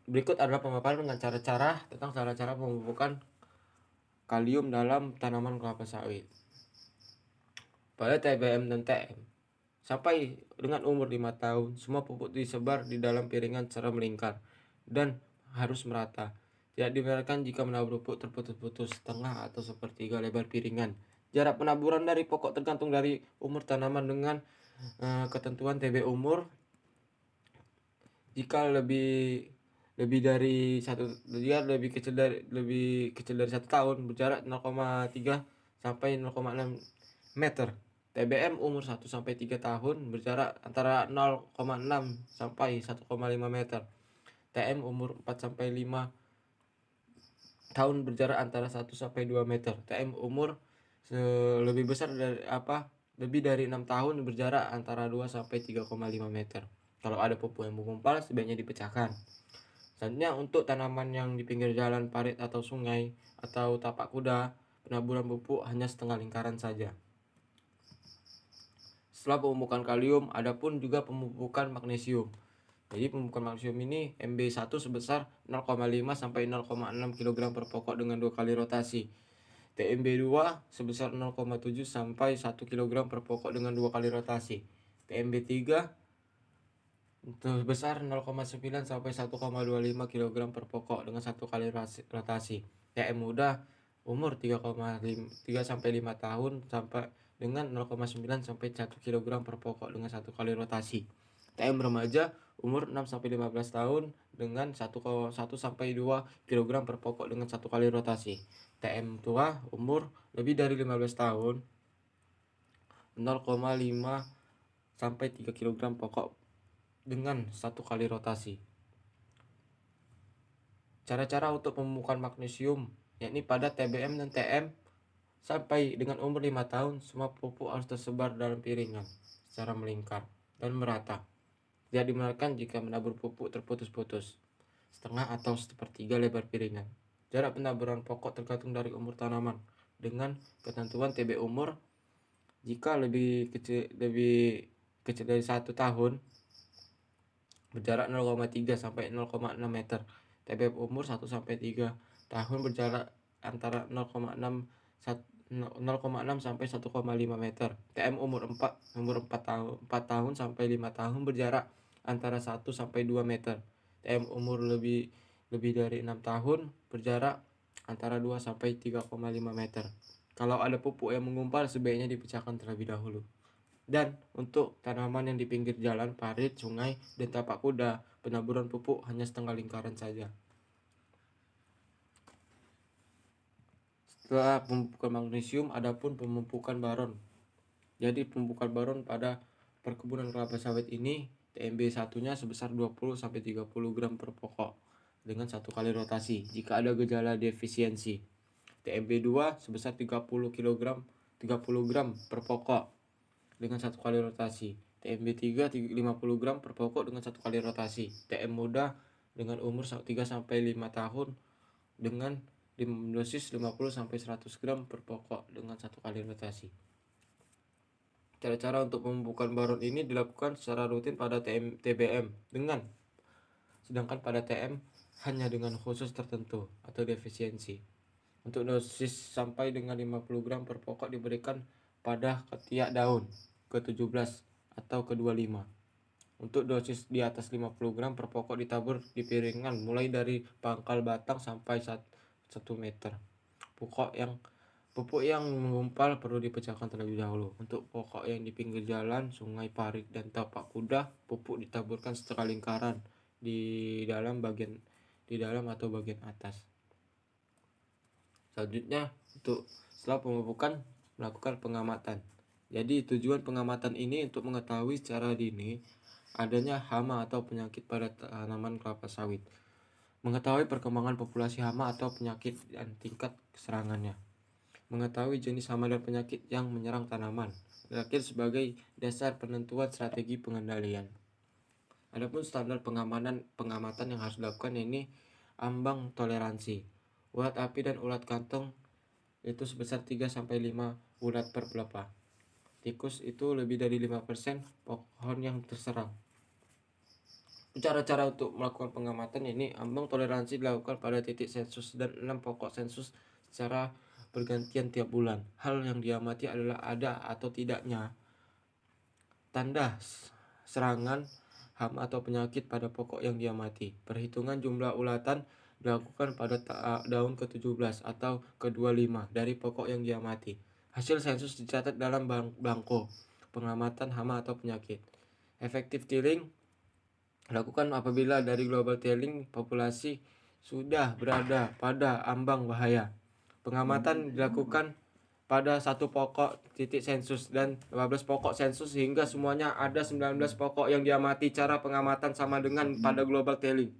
Berikut adalah pemaparan dengan tentang cara-cara pemupukan kalium dalam tanaman kelapa sawit. Pada TBM dan TM, sampai dengan umur 5 tahun, semua pupuk disebar di dalam piringan secara melingkar dan harus merata. Tidak dibenarkan jika menabur pupuk terputus-putus setengah atau sepertiga lebar piringan. Jarak penaburan dari pokok tergantung dari umur tanaman dengan ketentuan TB umur. Jika lebih dari lebih kecil dari 1 tahun berjarak 0,3 sampai 0,6 meter. TBM umur 1 sampai 3 tahun berjarak antara 0,6 sampai 1,5 meter. TM umur 4 sampai 5 tahun berjarak antara 1 sampai 2 meter. TM umur lebih besar dari lebih dari 6 tahun berjarak antara 2 sampai 3,5 meter. Kalau ada pupuk yang menggumpal sebaiknya dipecahkan. Selanjutnya untuk tanaman yang di pinggir jalan, parit atau sungai atau tapak kuda, penaburan pupuk hanya setengah lingkaran saja. Setelah pemupukan kalium, ada pun juga pemupukan magnesium. Jadi pemupukan magnesium ini MB1 sebesar 0,5 sampai 0,6 kg per pokok dengan 2 kali rotasi. TMB2 sebesar 0,7 sampai 1 kg per pokok dengan 2 kali rotasi. TMB3 sebesar 0,9 sampai 1,25 kg per pokok dengan 1 kali rotasi. TM muda umur 3 sampai 5 tahun sampai dengan 0,9 sampai 1 kg per pokok dengan 1 kali rotasi. TM remaja umur 6 sampai 15 tahun dengan 1 sampai 2 kg per pokok dengan 1 kali rotasi. TM tua umur lebih dari 15 tahun 0,5 sampai 3 kg pokok dengan 1 kali rotasi. Cara-cara untuk pemupukan magnesium yakni pada TBM dan TM sampai dengan umur 5 tahun semua pupuk harus tersebar dalam piringan secara melingkar dan merata. Tidak dibenarkan jika menabur pupuk terputus-putus setengah atau sepertiga lebar piringan. Jarak penaburan pokok tergantung dari umur tanaman dengan ketentuan TB umur. Jika lebih kecil dari 1 tahun berjarak 0,3 sampai 0,6 meter. TB umur 1 sampai 3 tahun berjarak antara 0,6 sampai 1,5 meter. TM umur 4 tahun sampai 5 tahun berjarak antara 1 sampai 2 meter. TM umur lebih dari 6 tahun berjarak antara 2 sampai 3,5 meter. Kalau ada pupuk yang menggumpal sebaiknya dipecahkan terlebih dahulu. Dan untuk tanaman yang di pinggir jalan, parit, sungai, dan tapak kuda, penaburan pupuk hanya setengah lingkaran saja. Setelah pemupukan magnesium, ada pun pemupukan baron. Jadi pemupukan baron pada perkebunan kelapa sawit ini, TMB satunya sebesar 20 sampai 30 gram per pokok dengan 1 kali rotasi jika ada gejala defisiensi. TMB2 sebesar 30 gram per pokok dengan 1 kali rotasi. TMB3 50 gram per pokok dengan 1 kali rotasi. TM muda dengan umur 3 sampai 5 tahun dengan dosis 50 sampai 100 gram per pokok dengan 1 kali rotasi. Cara-cara untuk pemupukan baron ini dilakukan secara rutin pada TBM sedangkan pada TM hanya dengan khusus tertentu atau defisiensi. Untuk dosis sampai dengan 50 gram per pokok diberikan pada ketiak daun ke-17 atau ke-25. Untuk dosis di atas 50 gram per pokok ditabur di piringan mulai dari pangkal batang sampai 1 meter. Pupuk yang menggumpal perlu dipecahkan terlebih dahulu. Untuk pokok yang di pinggir jalan, sungai, parit, dan tapak kuda, pupuk ditaburkan secara lingkaran di dalam atau bagian atas. Selanjutnya, setelah pemupukan, melakukan pengamatan. Jadi tujuan pengamatan ini untuk mengetahui secara dini adanya hama atau penyakit pada tanaman kelapa sawit, mengetahui perkembangan populasi hama atau penyakit dan tingkat keserangannya, mengetahui jenis hama dan penyakit yang menyerang tanaman, terakhir sebagai dasar penentuan strategi pengendalian. Adapun standar pengamatan yang harus dilakukan ini ambang toleransi. Ulat api dan ulat kantong itu sebesar 3-5 ulat per pelepah. Tikus itu lebih dari 5% pohon yang terserang. Cara-cara untuk melakukan pengamatan ini, ambang toleransi dilakukan pada titik sensus dan 6 pokok sensus secara bergantian tiap bulan. Hal yang diamati adalah ada atau tidaknya tanda serangan hama atau penyakit pada pokok yang diamati. Perhitungan jumlah ulatan dilakukan pada daun ke-17 atau ke-25 dari pokok yang diamati. Hasil sensus dicatat dalam blanko pengamatan hama atau penyakit. Effective tilling dilakukan apabila dari global telling populasi sudah berada pada ambang bahaya. Pengamatan dilakukan pada satu pokok titik sensus dan 15 pokok sensus sehingga semuanya ada 19 pokok yang diamati. Cara pengamatan sama dengan pada global telling.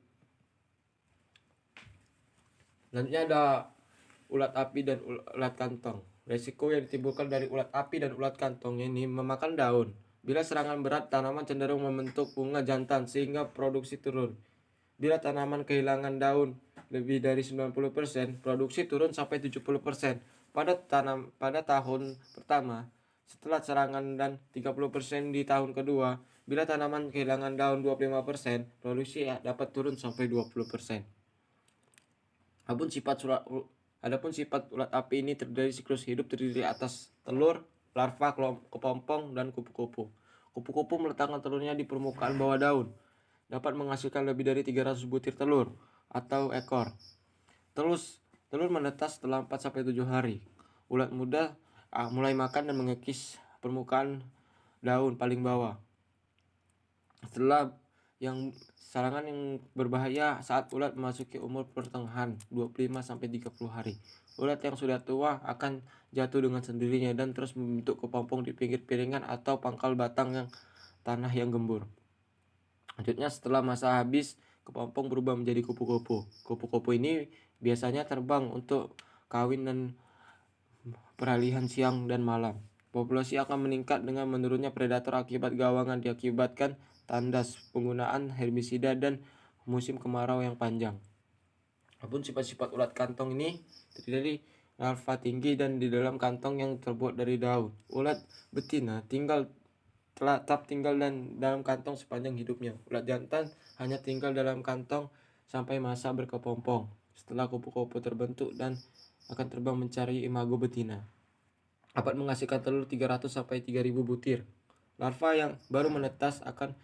Selanjutnya ada ulat api dan ulat kantong. Resiko yang ditimbulkan dari ulat api dan ulat kantong ini memakan daun. Bila serangan berat, tanaman cenderung membentuk bunga jantan sehingga produksi turun. Bila tanaman kehilangan daun lebih dari 90%, produksi turun sampai 70%. Pada tahun pertama, setelah serangan dan 30% di tahun kedua, bila tanaman kehilangan daun 25%, produksi dapat turun sampai 20%. Adapun sifat ulat api ini terdiri siklus hidup terdiri atas telur, larva, kepompong, dan kupu-kupu. Kupu-kupu meletakkan telurnya di permukaan bawah daun. Dapat menghasilkan lebih dari 300 butir telur atau ekor. Telur menetas setelah 4-7 hari. Ulat muda mulai makan dan mengikis permukaan daun paling bawah. Serangan yang berbahaya saat ulat memasuki umur pertengahan 25-30 hari. Ulat yang sudah tua akan jatuh dengan sendirinya dan terus membentuk kepompong di pinggir piringan atau pangkal batang tanah yang gembur. Selanjutnya setelah masa habis, kepompong berubah menjadi kupu-kupu. Kupu-kupu ini biasanya terbang untuk kawin dan peralihan siang dan malam. Populasi akan meningkat dengan menurunnya predator akibat gawangan diakibatkan tandas, penggunaan herbisida, dan musim kemarau yang panjang. Adapun sifat-sifat ulat kantong ini terdiri dari larva tinggi dan di dalam kantong yang terbuat dari daun. Ulat betina tetap tinggal dalam kantong sepanjang hidupnya. Ulat jantan hanya tinggal dalam kantong sampai masa berkepompong. Setelah kupu-kupu terbentuk dan akan terbang mencari imago betina. Dapat menghasilkan telur 300-3000 butir. Larva yang baru menetas akan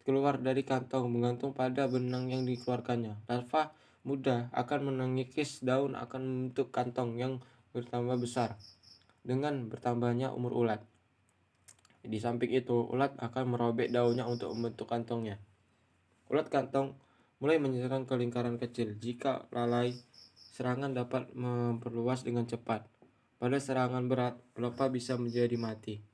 keluar dari kantong menggantung pada benang yang dikeluarkannya. Larva muda akan mengikis daun akan membentuk kantong yang bertambah besar dengan bertambahnya umur ulat. Di samping itu, ulat akan merobek daunnya untuk membentuk kantongnya. Ulat kantong mulai menyerang ke lingkaran kecil. Jika lalai, serangan dapat memperluas dengan cepat. Pada serangan berat, pelepah bisa menjadi mati.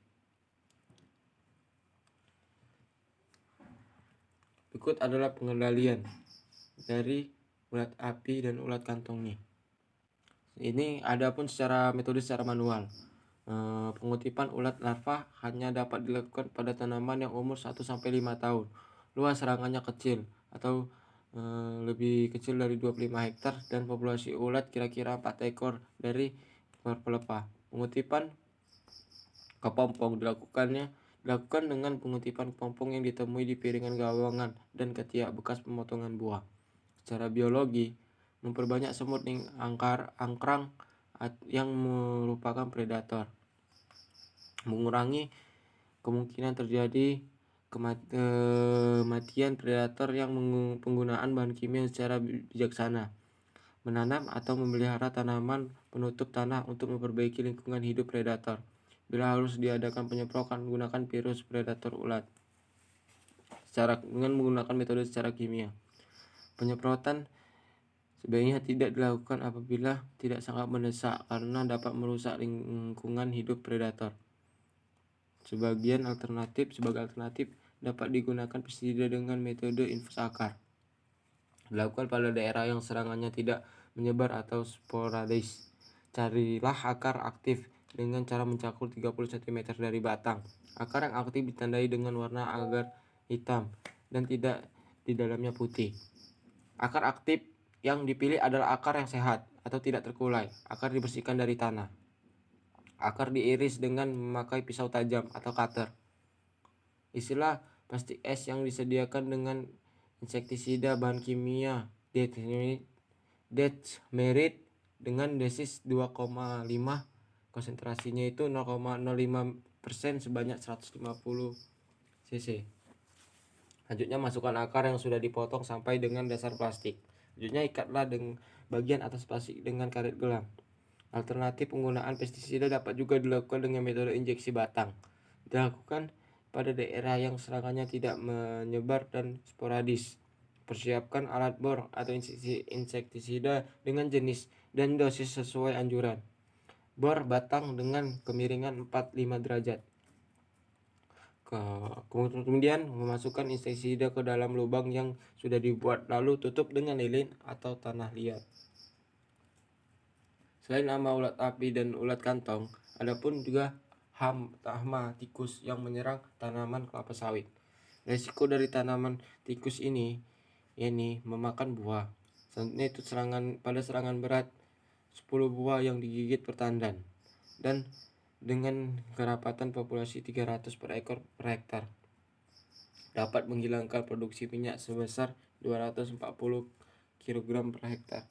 Berikut adalah pengendalian dari ulat api dan ulat kantong ini. Ini adapun metode secara manual. Pengutipan ulat larva hanya dapat dilakukan pada tanaman yang umur 1-5 tahun. Luas serangannya kecil atau lebih kecil dari 25 hektar dan populasi ulat kira-kira 4 ekor dari per pelepah. Pengutipan kepompong dilakukan dengan pengutipan kepompong yang ditemui di piringan gawangan dan ketiak bekas pemotongan buah. Secara biologi, memperbanyak semut angkrang yang merupakan predator, mengurangi kemungkinan terjadi kematian predator yang penggunaan bahan kimia secara bijaksana, menanam atau memelihara tanaman penutup tanah untuk memperbaiki lingkungan hidup predator. Bila harus diadakan penyemprotan, gunakan virus predator ulat dengan menggunakan metode secara kimia. Penyemprotan sebaiknya tidak dilakukan apabila tidak sangat mendesak karena dapat merusak lingkungan hidup predator. Sebagai alternatif dapat digunakan pestisida dengan metode infus akar. Dilakukan pada daerah yang serangannya tidak menyebar atau sporadis. Carilah akar aktif dengan cara mencangkul 30 cm dari batang. Akar yang aktif ditandai dengan warna agar hitam dan tidak di dalamnya putih. Akar aktif yang dipilih adalah akar yang sehat atau tidak terkulai. Akar dibersihkan dari tanah. Akar diiris dengan memakai pisau tajam atau cutter. Istilah plastik es yang disediakan dengan insektisida bahan kimia Deathmerit dengan dosis 2,5, konsentrasinya itu 0,05% sebanyak 150 cc. Selanjutnya masukkan akar yang sudah dipotong sampai dengan dasar plastik. Selanjutnya ikatlah bagian atas plastik dengan karet gelang. Alternatif penggunaan pestisida dapat juga dilakukan dengan metode injeksi batang. Dilakukan pada daerah yang serangannya tidak menyebar dan sporadis. Persiapkan alat bor atau insektisida dengan jenis dan dosis sesuai anjuran. Bor batang dengan kemiringan 45 derajat. Kemudian memasukkan insektisida ke dalam lubang yang sudah dibuat, lalu tutup dengan lilin atau tanah liat. Selain hama ulat api dan ulat kantong, ada pun juga hama tikus yang menyerang tanaman kelapa sawit. Resiko dari tanaman tikus ini memakan buah. Selanjutnya itu serangan berat 10 buah yang digigit per tandan dan dengan kerapatan populasi 300 per ekor per hektar. Dapat menghilangkan produksi minyak sebesar 240 kg per hektar.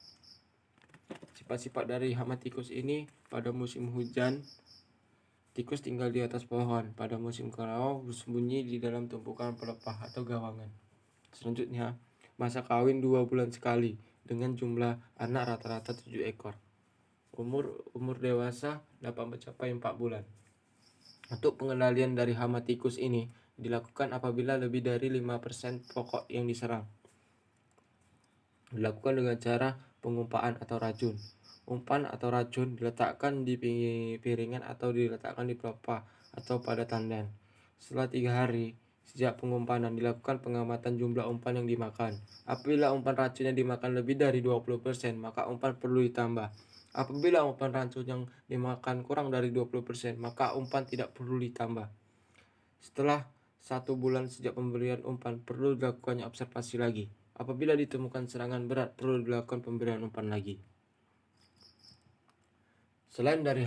Sifat-sifat dari hama tikus ini: pada musim hujan, tikus tinggal di atas pohon. Pada musim kemarau, bersembunyi di dalam tumpukan pelepah atau gawangan. Selanjutnya, masa kawin 2 bulan sekali dengan jumlah anak rata-rata 7 ekor. Umur dewasa dapat mencapai 4 bulan. Untuk pengendalian dari hama tikus ini dilakukan apabila lebih dari 5% pokok yang diserang. Dilakukan dengan cara pengumpaan atau racun. Umpan atau racun diletakkan di piringan atau diletakkan di pelepah atau pada tandan. Setelah 3 hari sejak pengumpanan, dilakukan pengamatan jumlah umpan yang dimakan. Apabila umpan racun yang dimakan lebih dari 20%, maka umpan perlu ditambah. Apabila umpan racun yang dimakan kurang dari 20%, maka umpan tidak perlu ditambah. Setelah 1 bulan sejak pemberian umpan, perlu dilakukannya observasi lagi. Apabila ditemukan serangan berat, perlu dilakukan pemberian umpan lagi. Selain dari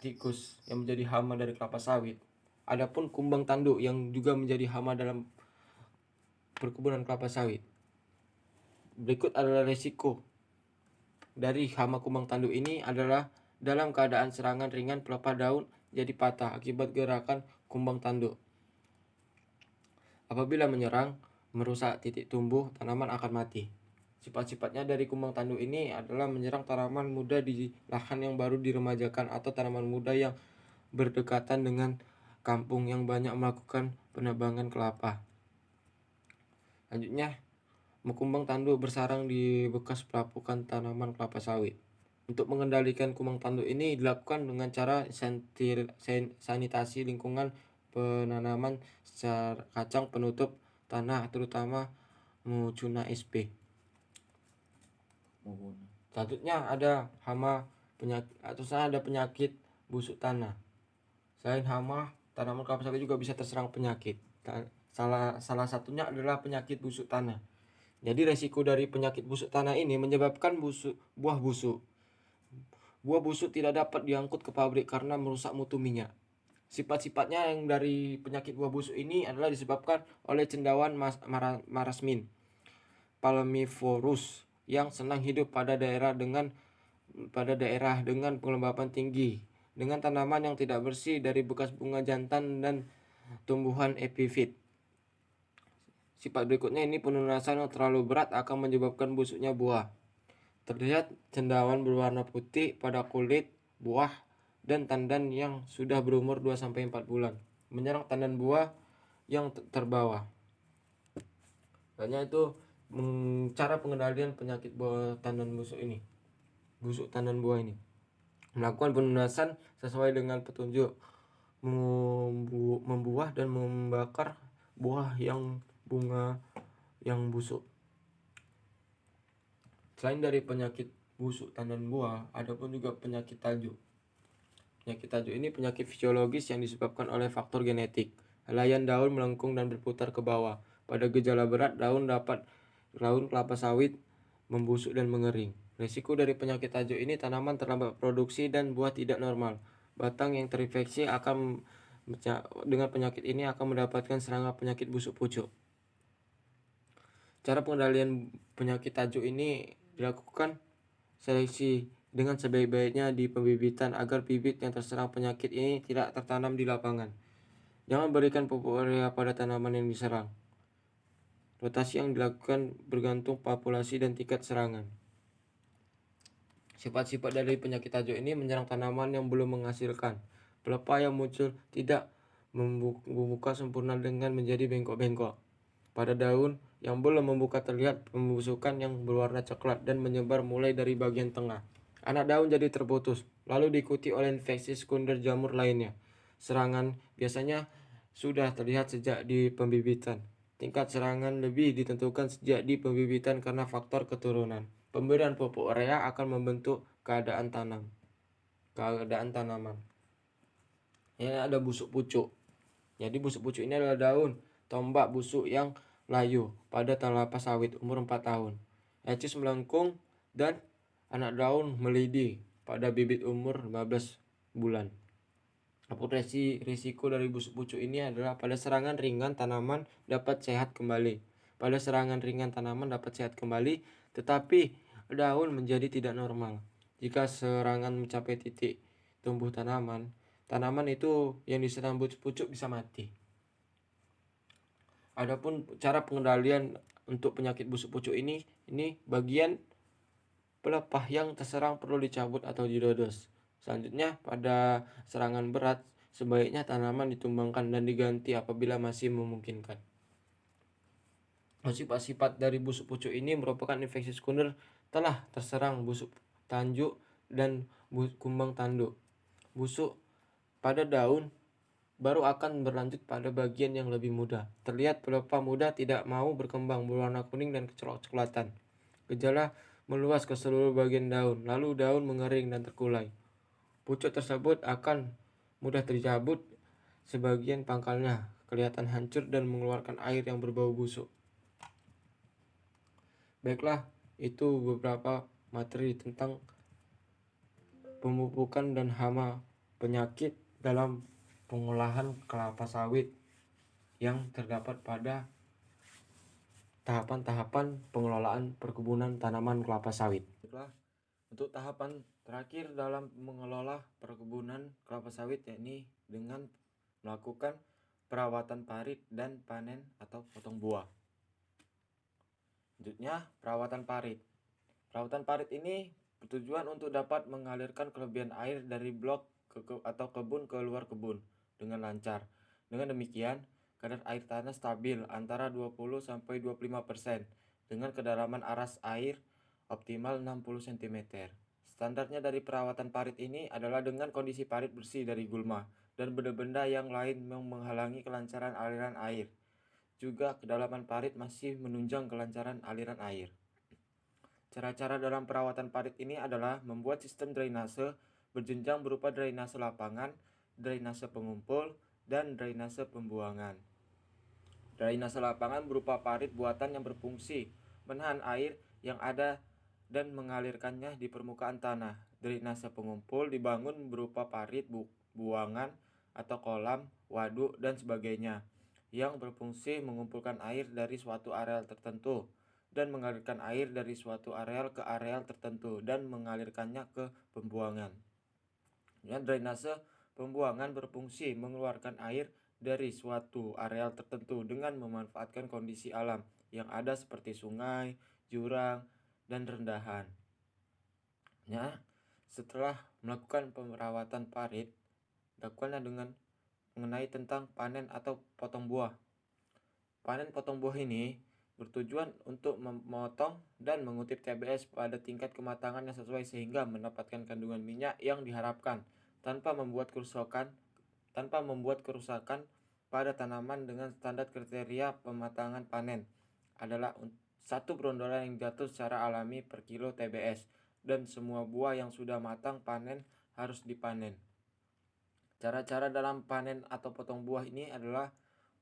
tikus yang menjadi hama dari kelapa sawit, ada pun kumbang tanduk yang juga menjadi hama dalam perkebunan kelapa sawit. Berikut adalah resiko dari hama kumbang tanduk ini adalah dalam keadaan serangan ringan, pelepah daun jadi patah akibat gerakan kumbang tanduk. Apabila menyerang, merusak titik tumbuh, tanaman akan mati. Sifat-sifatnya dari kumbang tanduk ini adalah menyerang tanaman muda di lahan yang baru diremajakan atau tanaman muda yang berdekatan dengan kampung yang banyak melakukan penebangan kelapa. Selanjutnya, kumbang tanduk bersarang di bekas pelapukan tanaman kelapa sawit. Untuk mengendalikan kumbang tanduk ini dilakukan dengan cara sanitasi lingkungan penanaman secara kacang penutup tanah, terutama Mucuna sp. Selanjutnya ada penyakit busuk tanah. Selain hama, tanaman kelapa sawit juga bisa terserang penyakit. Salah satunya adalah penyakit busuk tanah. Jadi resiko dari penyakit busuk tanah ini menyebabkan buah busuk. Buah busuk tidak dapat diangkut ke pabrik karena merusak mutu minyak. Sifat-sifatnya yang dari penyakit buah busuk ini adalah disebabkan oleh cendawan marasmin, Palmivorus yang senang hidup pada daerah dengan kelembapan tinggi, dengan tanaman yang tidak bersih dari bekas bunga jantan dan tumbuhan epifit. Sifat berikutnya ini penunasan yang terlalu berat akan menyebabkan busuknya buah. Terlihat cendawan berwarna putih pada kulit buah dan tandan yang sudah berumur 2-4 bulan. Menyerang tandan buah yang terbawah. Hanya itu cara pengendalian penyakit buah tandan busuk tandan buah ini. Melakukan penunasan sesuai dengan petunjuk, membuah dan membakar buah yang bunga yang busuk. Selain dari penyakit busuk tandan buah, ada pun juga penyakit tajuk. Penyakit tajuk ini penyakit fisiologis yang disebabkan oleh faktor genetik. Helaian daun melengkung dan berputar ke bawah. Pada gejala berat, daun kelapa sawit membusuk dan mengering. Risiko dari penyakit tajuk ini, tanaman terlambat produksi dan buah tidak normal. Batang yang terinfeksi dengan penyakit ini akan mendapatkan serangan penyakit busuk pucuk. Cara pengendalian penyakit tajuk ini dilakukan seleksi dengan sebaik-baiknya di pembibitan agar bibit yang terserang penyakit ini tidak tertanam di lapangan. Jangan berikan pupuk urea pada tanaman yang diserang. Rotasi yang dilakukan bergantung populasi dan tingkat serangan. Sifat-sifat dari penyakit tajuk ini menyerang tanaman yang belum menghasilkan. Pelepah yang muncul tidak membuka sempurna dengan menjadi bengkok-bengkok. Pada daun yang belum membuka terlihat pembusukan yang berwarna coklat dan menyebar mulai dari bagian tengah. Anak daun jadi terputus, lalu diikuti oleh infeksi sekunder jamur lainnya. Serangan biasanya sudah terlihat sejak di pembibitan. Tingkat serangan lebih ditentukan sejak di pembibitan karena faktor keturunan. Pemberian pupuk urea akan membentuk keadaan tanaman. Ini ada busuk pucuk. Jadi busuk pucuk ini adalah daun tombak busuk yang layu pada kelapa sawit umur 4 tahun. Ecis melengkung dan anak daun melidih pada bibit umur 15 bulan. Risiko dari busuk pucuk ini adalah pada serangan ringan tanaman dapat sehat kembali. Tetapi daun menjadi tidak normal. Jika serangan mencapai titik tumbuh tanaman itu yang diserang busuk pucuk bisa mati. Adapun cara pengendalian untuk penyakit busuk pucuk ini bagian pelepah yang terserang perlu dicabut atau didodos. Selanjutnya, pada serangan berat, sebaiknya tanaman ditumbangkan dan diganti apabila masih memungkinkan. Sifat-sifat dari busuk pucuk ini merupakan infeksi sekunder telah terserang busuk tanjuk dan kumbang tanduk. Busuk pada daun baru akan berlanjut pada bagian yang lebih muda. Terlihat pelepah muda tidak mau berkembang, berwarna kuning dan kecoklatan. Gejala meluas ke seluruh bagian daun, lalu daun mengering dan terkulai. Pucuk tersebut akan mudah tercabut, sebagian pangkalnya kelihatan hancur dan mengeluarkan air yang berbau busuk. Baiklah, itu beberapa materi tentang pemupukan dan hama penyakit dalam pengolahan kelapa sawit yang terdapat pada tahapan-tahapan pengelolaan perkebunan tanaman kelapa sawit. Baiklah, untuk tahapan terakhir dalam mengelola perkebunan kelapa sawit yakni dengan melakukan perawatan parit dan panen atau potong buah. Selanjutnya, perawatan parit. Perawatan parit ini bertujuan untuk dapat mengalirkan kelebihan air dari blok atau kebun ke luar kebun dengan lancar. Dengan demikian, kadar air tanah stabil antara 20-25% dengan kedalaman aras air optimal 60 cm. Standarnya dari perawatan parit ini adalah dengan kondisi parit bersih dari gulma dan benda-benda yang lain yang menghalangi kelancaran aliran air. Juga kedalaman parit masih menunjang kelancaran aliran air. Cara-cara dalam perawatan parit ini adalah membuat sistem drainase berjenjang berupa drainase lapangan, drainase pengumpul, dan drainase pembuangan. Drainase lapangan berupa parit buatan yang berfungsi menahan air yang ada dan mengalirkannya di permukaan tanah. Drainase pengumpul dibangun berupa parit buangan atau kolam, waduk, dan sebagainya yang berfungsi mengumpulkan air dari suatu area tertentu dan mengalirkan air dari suatu areal ke areal tertentu dan mengalirkannya ke pembuangan. Drainase pembuangan berfungsi mengeluarkan air dari suatu areal tertentu dengan memanfaatkan kondisi alam yang ada seperti sungai, jurang, dan rendahan. Setelah melakukan perawatan parit, lakukanlah dengan mengenai tentang panen atau potong buah. Panen potong buah ini bertujuan untuk memotong dan mengutip TBS pada tingkat kematangan yang sesuai sehingga mendapatkan kandungan minyak yang diharapkan tanpa membuat kerusakan pada tanaman. Dengan standar kriteria pematangan panen adalah satu brondolan yang jatuh secara alami per kilo TBS, dan semua buah yang sudah matang panen harus dipanen. Cara-cara dalam panen atau potong buah ini adalah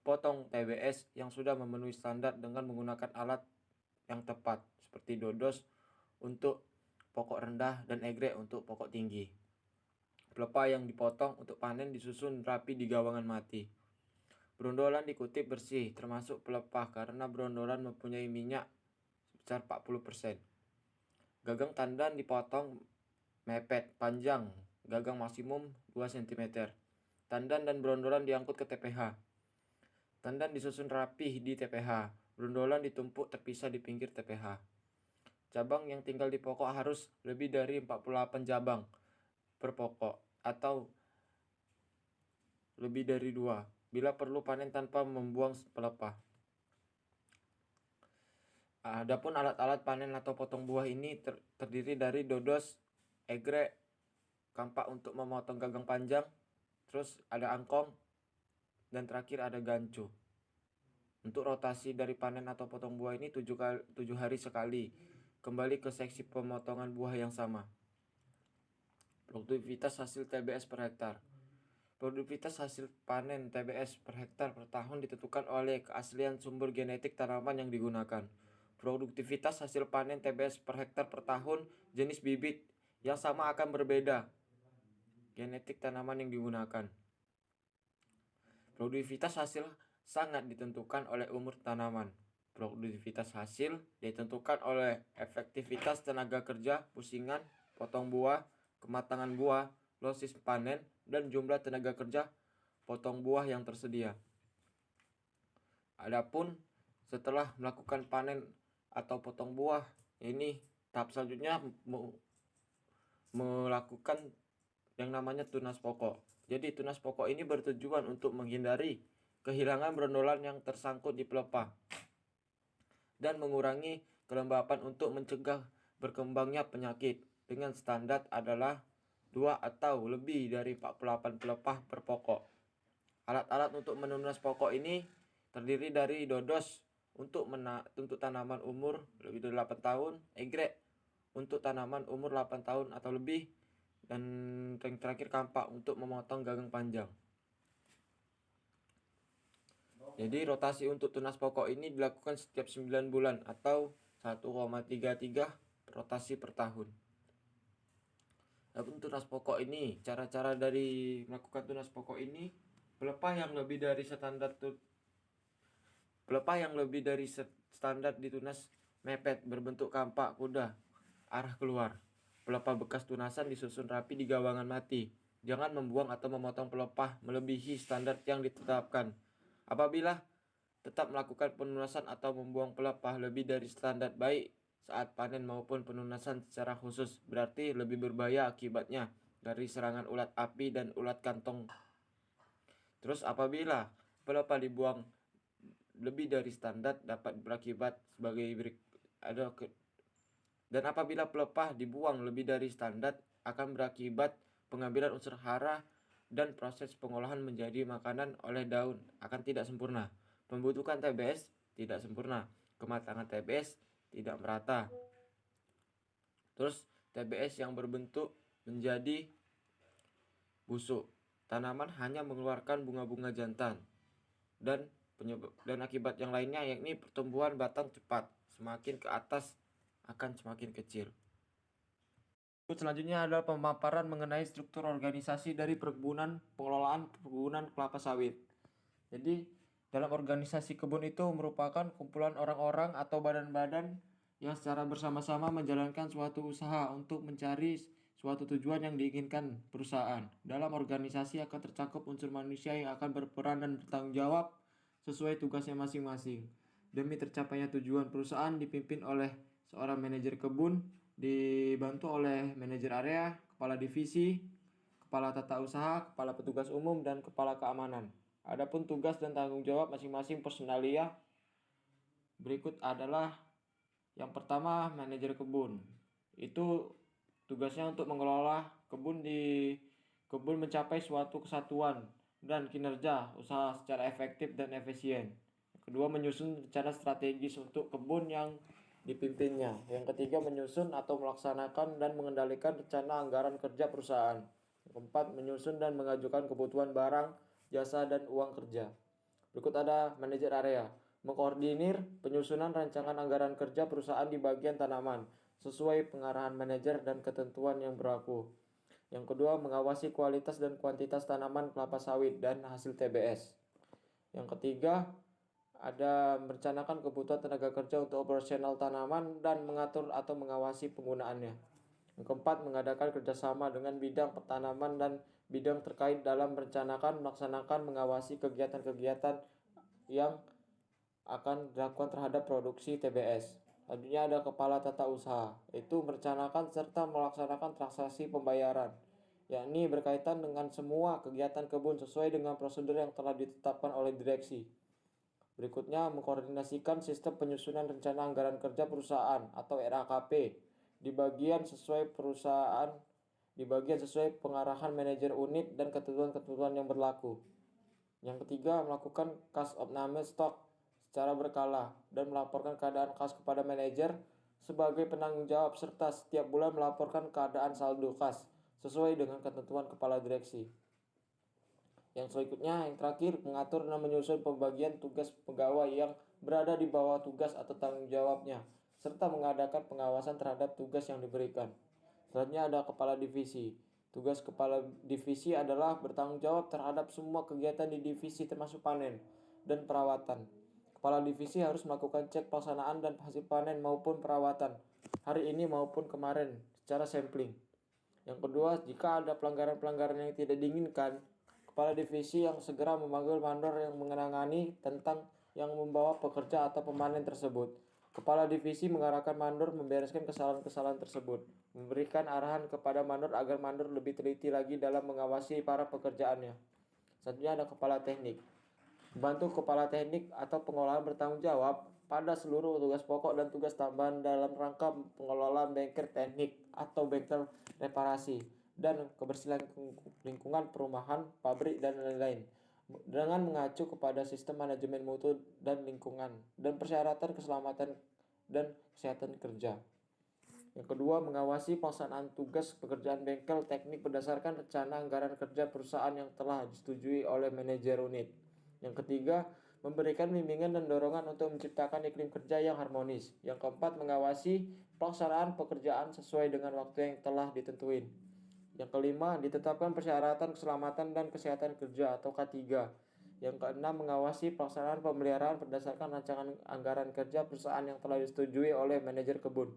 potong TBS yang sudah memenuhi standar dengan menggunakan alat yang tepat seperti dodos untuk pokok rendah dan egrek untuk pokok tinggi. Pelepah yang dipotong untuk panen disusun rapi di gawangan mati. Brondolan dikutip bersih termasuk pelepah karena brondolan mempunyai minyak sebesar 40%. Gagang tandan dipotong mepet panjang gagang maksimum 2 cm. Tandan dan brondolan diangkut ke TPH. Tandan disusun rapih di TPH. Brondolan ditumpuk terpisah di pinggir TPH. Cabang yang tinggal di pokok harus lebih dari 48 cabang per pokok atau lebih dari 2. Bila perlu panen tanpa membuang pelepah. Adapun alat-alat panen atau potong buah ini terdiri dari dodos, egrek, kampak untuk memotong gagang panjang, terus ada angkong, dan terakhir ada gancu. Untuk rotasi dari panen atau potong buah ini 7 hari sekali. Kembali ke seksi pemotongan buah yang sama. Produktivitas hasil TBS per hektar. Produktivitas hasil panen TBS per hektar per tahun ditentukan oleh keaslian sumber genetik tanaman yang digunakan. Produktivitas hasil panen TBS per hektar per tahun jenis bibit yang sama akan berbeda genetik tanaman yang digunakan. Produktivitas hasil sangat ditentukan oleh umur tanaman. Produktivitas hasil ditentukan oleh efektivitas tenaga kerja, pusingan, potong buah, kematangan buah, losis panen, dan jumlah tenaga kerja potong buah yang tersedia. Adapun setelah melakukan panen atau potong buah, ini tahap selanjutnya melakukan yang namanya tunas pokok. Jadi tunas pokok ini bertujuan untuk menghindari kehilangan brondolan yang tersangkut di pelepah dan mengurangi kelembapan untuk mencegah berkembangnya penyakit. Dengan standar adalah 2 atau lebih dari 48 pelepah per pokok. Alat-alat untuk menunas pokok ini terdiri dari dodos untuk tanaman umur lebih dari 8 tahun, egrek untuk tanaman umur 8 tahun atau lebih, dan yang terakhir kampak untuk memotong gagang panjang. Jadi rotasi untuk tunas pokok ini dilakukan setiap 9 bulan atau 1,33 rotasi per tahun. Adapun tunas pokok ini, cara-cara dari melakukan tunas pokok ini, pelepah yang lebih dari standar ditunas mepet berbentuk kampak kuda arah keluar. Pelepah bekas tunasan disusun rapi di gawangan mati. Jangan membuang atau memotong pelepah melebihi standar yang ditetapkan. Apabila tetap melakukan penunasan atau membuang pelepah lebih dari standar baik saat panen maupun penunasan secara khusus, berarti lebih berbahaya akibatnya dari serangan ulat api dan ulat kantong. Terus apabila pelepah dibuang lebih dari standar dapat berakibat sebagai dan apabila pelepah dibuang lebih dari standar akan berakibat pengambilan unsur hara dan proses pengolahan menjadi makanan oleh daun akan tidak sempurna. Pembentukan TBS tidak sempurna. Kematangan TBS tidak merata. Terus TBS yang berbentuk menjadi busuk. Tanaman hanya mengeluarkan bunga-bunga jantan. Dan akibat yang lainnya yakni pertumbuhan batang cepat. Semakin ke atas akan semakin kecil. Selanjutnya adalah pemaparan mengenai struktur organisasi dari pengelolaan perkebunan kelapa sawit. Jadi Dalam organisasi kebun itu merupakan kumpulan orang-orang atau badan-badan yang secara bersama-sama menjalankan suatu usaha untuk mencari suatu tujuan yang diinginkan perusahaan. Dalam organisasi akan tercakup unsur manusia yang akan berperan dan bertanggung jawab sesuai tugasnya masing-masing. Demi tercapainya tujuan, perusahaan dipimpin oleh seorang manajer kebun, dibantu oleh manajer area, kepala divisi, kepala tata usaha, kepala petugas umum, dan kepala keamanan. Adapun tugas dan tanggung jawab masing-masing personalia berikut adalah: yang pertama, manajer kebun. Itu tugasnya untuk mengelola kebun mencapai suatu kesatuan dan kinerja usaha secara efektif dan efisien. Yang kedua, menyusun rencana strategis untuk kebun yang dipimpinnya. Yang ketiga, menyusun atau melaksanakan dan mengendalikan rencana anggaran kerja perusahaan. Yang keempat, menyusun dan mengajukan kebutuhan barang, jasa, dan uang kerja. Berikut ada manajer area, mengkoordinir penyusunan rancangan anggaran kerja perusahaan di bagian tanaman, sesuai pengarahan manajer dan ketentuan yang berlaku. Yang kedua, mengawasi kualitas dan kuantitas tanaman kelapa sawit dan hasil TBS. Yang ketiga, ada merencanakan kebutuhan tenaga kerja untuk operasional tanaman dan mengatur atau mengawasi penggunaannya. Yang keempat, mengadakan kerjasama dengan bidang pertanaman dan bidang terkait dalam merencanakan, melaksanakan, mengawasi kegiatan-kegiatan yang akan dilakukan terhadap produksi TBS. Selanjutnya ada kepala tata usaha, yaitu merencanakan serta melaksanakan transaksi pembayaran, yakni berkaitan dengan semua kegiatan kebun sesuai dengan prosedur yang telah ditetapkan oleh direksi. Berikutnya, mengkoordinasikan sistem penyusunan rencana anggaran kerja perusahaan atau RAKP di bagian sesuai pengarahan manajer unit dan ketentuan-ketentuan yang berlaku. Yang ketiga, melakukan kas opname stok secara berkala dan melaporkan keadaan kas kepada manajer sebagai penanggung jawab serta setiap bulan melaporkan keadaan saldo kas sesuai dengan ketentuan kepala direksi. Yang selanjutnya, yang terakhir, mengatur dan menyusun pembagian tugas pegawai yang berada di bawah tugas atau tanggung jawabnya, serta mengadakan pengawasan terhadap tugas yang diberikan. Selanjutnya ada kepala divisi. Tugas kepala divisi adalah bertanggung jawab terhadap semua kegiatan di divisi termasuk panen dan perawatan. Kepala divisi harus melakukan cek pelaksanaan dan hasil panen maupun perawatan hari ini maupun kemarin secara sampling. Yang kedua, jika ada pelanggaran-pelanggaran yang tidak diinginkan, kepala divisi yang segera memanggil mandor yang mengenangani tentang yang membawa pekerja atau pemanen tersebut. Kepala divisi mengarahkan mandor membereskan kesalahan-kesalahan tersebut, memberikan arahan kepada mandor agar mandor lebih teliti lagi dalam mengawasi para pekerjaannya. Selanjutnya ada kepala teknik. Membantu kepala teknik atau pengelolaan bertanggung jawab pada seluruh tugas pokok dan tugas tambahan dalam rangka pengelolaan bengkel teknik atau bengkel reparasi dan kebersihan lingkungan perumahan, pabrik, dan lain-lain, dengan mengacu kepada sistem manajemen mutu dan lingkungan dan persyaratan keselamatan dan kesehatan kerja. Yang kedua, mengawasi pelaksanaan tugas pekerjaan bengkel teknik berdasarkan rencana anggaran kerja perusahaan yang telah disetujui oleh manajer unit. Yang ketiga, memberikan bimbingan dan dorongan untuk menciptakan iklim kerja yang harmonis. Yang keempat, mengawasi pelaksanaan pekerjaan sesuai dengan waktu yang telah ditentuin. Yang kelima, ditetapkan persyaratan keselamatan dan kesehatan kerja atau K3. Yang keenam, mengawasi pelaksanaan pemeliharaan berdasarkan rancangan anggaran kerja perusahaan yang telah disetujui oleh manajer kebun.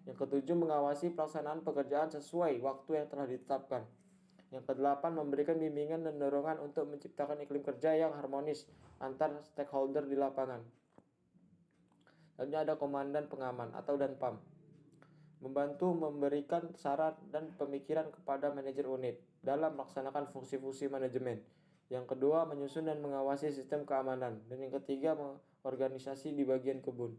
Yang ketujuh, mengawasi pelaksanaan pekerjaan sesuai waktu yang telah ditetapkan. Yang kedelapan, memberikan bimbingan dan dorongan untuk menciptakan iklim kerja yang harmonis antar stakeholder di lapangan. Selanjutnya ada komandan pengaman atau Danpam. Membantu memberikan saran dan pemikiran kepada manajer unit dalam melaksanakan fungsi-fungsi manajemen. Yang kedua, menyusun dan mengawasi sistem keamanan. Dan yang ketiga, organisasi di bagian kebun.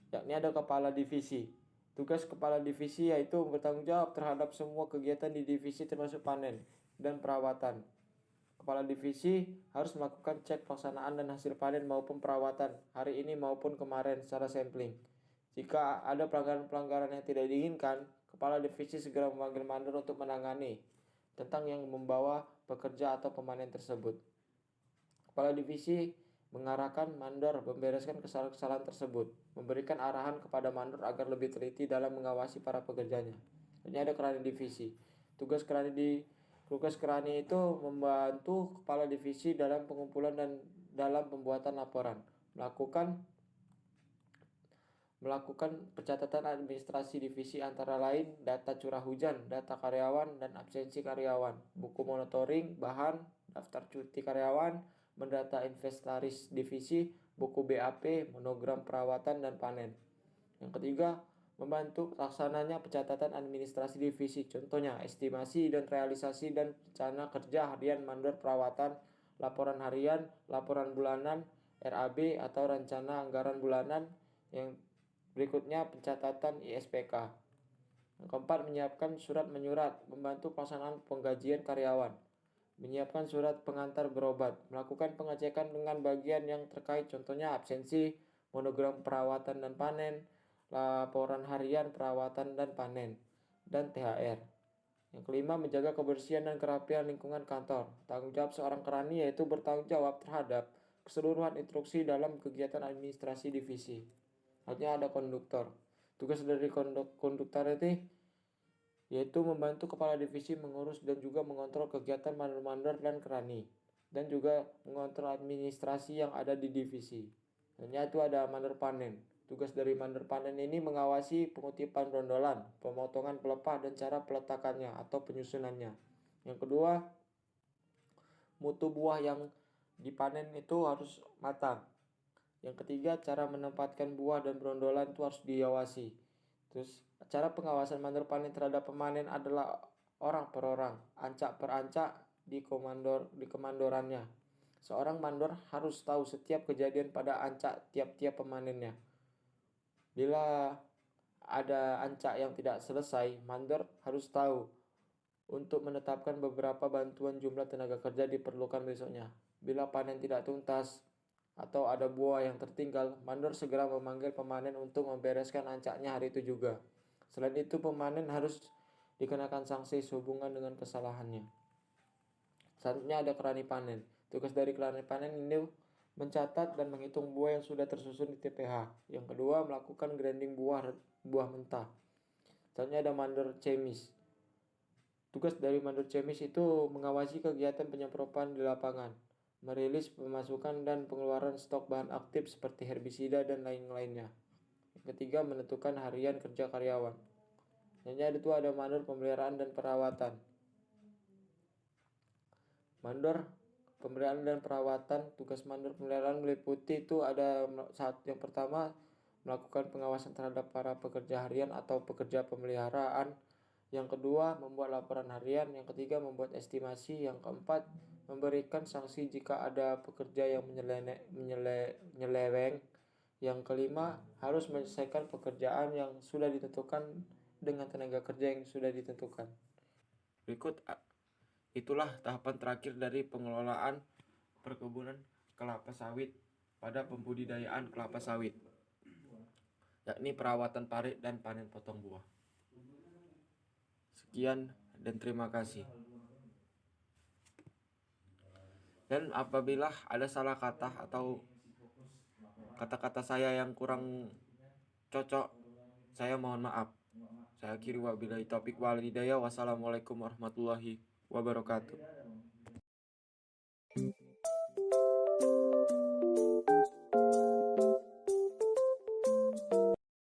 Yakni ada kepala divisi. Tugas kepala divisi yaitu bertanggung jawab terhadap semua kegiatan di divisi termasuk panen dan perawatan. Kepala divisi harus melakukan cek pelaksanaan dan hasil panen maupun perawatan hari ini maupun kemarin secara sampling. Jika ada pelanggaran-pelanggaran yang tidak diinginkan, kepala divisi segera memanggil mandor untuk menangani tentang yang membawa pekerja atau pemanen tersebut. Kepala divisi mengarahkan mandor membereskan kesalahan-kesalahan tersebut, memberikan arahan kepada mandor agar lebih teliti dalam mengawasi para pekerjanya. Ini ada kerani divisi. Tugas kerani itu membantu kepala divisi dalam pengumpulan dan dalam pembuatan laporan, melakukan pencatatan administrasi divisi antara lain data curah hujan, data karyawan, dan absensi karyawan, buku monitoring, bahan, daftar cuti karyawan, mendata inventaris divisi, buku BAP, monogram perawatan, dan panen. Yang ketiga, membantu pelaksananya pencatatan administrasi divisi, contohnya estimasi dan realisasi dan rencana kerja harian mandor perawatan, laporan harian, laporan bulanan, RAB atau rencana anggaran bulanan. Yang berikutnya pencatatan ISPK. Yang keempat, menyiapkan surat menyurat, membantu pelaksanaan penggajian karyawan. Menyiapkan surat pengantar berobat, melakukan pengecekan dengan bagian yang terkait, contohnya absensi, monogram perawatan dan panen, laporan harian perawatan dan panen, dan THR. Yang kelima, menjaga kebersihan dan kerapian lingkungan kantor. Tanggung jawab seorang kerani yaitu bertanggung jawab terhadap keseluruhan instruksi dalam kegiatan administrasi divisi. Artinya ada konduktor. Tugas dari konduktor itu yaitu membantu kepala divisi mengurus dan juga mengontrol kegiatan mandor-mandor dan kerani, dan juga mengontrol administrasi yang ada di divisi. Hanya itu ada mandor panen. Tugas dari mandor panen ini mengawasi pengutipan brondolan, pemotongan pelepah, dan cara peletakannya atau penyusunannya. Yang kedua, mutu buah yang dipanen itu harus matang. Yang ketiga, cara menempatkan buah dan brondolan itu harus diawasi. Terus, cara pengawasan mandor panen terhadap pemanen adalah orang per orang, ancak per ancak di kemandorannya. Seorang mandor harus tahu setiap kejadian pada ancak tiap-tiap pemanennya. Bila ada ancak yang tidak selesai, mandor harus tahu untuk menetapkan beberapa bantuan jumlah tenaga kerja diperlukan besoknya. Bila panen tidak tuntas atau ada buah yang tertinggal, mandor segera memanggil pemanen untuk membereskan ancaknya hari itu juga. Selain itu, pemanen harus dikenakan sanksi sehubungan dengan kesalahannya. Selanjutnya ada kerani panen. Tugas dari kerani panen ini mencatat dan menghitung buah yang sudah tersusun di TPH. Yang kedua, melakukan grinding buah mentah. Selanjutnya ada mandor cemis. Tugas dari mandor cemis itu mengawasi kegiatan penyemprotan di lapangan, merilis pemasukan dan pengeluaran stok bahan aktif seperti herbisida dan lain-lainnya. Yang ketiga, menentukan harian kerja karyawan. Selanjutnya itu ada mandor pemeliharaan dan perawatan. Mandor pemeliharaan dan perawatan, tugas mandor pemeliharaan meliputi itu ada yang pertama, melakukan pengawasan terhadap para pekerja harian atau pekerja pemeliharaan. Yang kedua, membuat laporan harian. Yang ketiga, membuat estimasi. Yang keempat, memberikan sanksi jika ada pekerja yang menyeleweng. Yang kelima, harus menyelesaikan pekerjaan yang sudah ditentukan dengan tenaga kerja yang sudah ditentukan. Berikut itulah tahapan terakhir dari pengelolaan perkebunan kelapa sawit pada pembudidayaan kelapa sawit, yakni perawatan parit dan panen potong buah. Sekian dan terima kasih. Dan apabila ada salah kata atau kata-kata saya yang kurang cocok, saya mohon maaf. Saya akhiri wabillahi taufiq wal hidayah. Wassalamualaikum warahmatullahi wabarakatuh.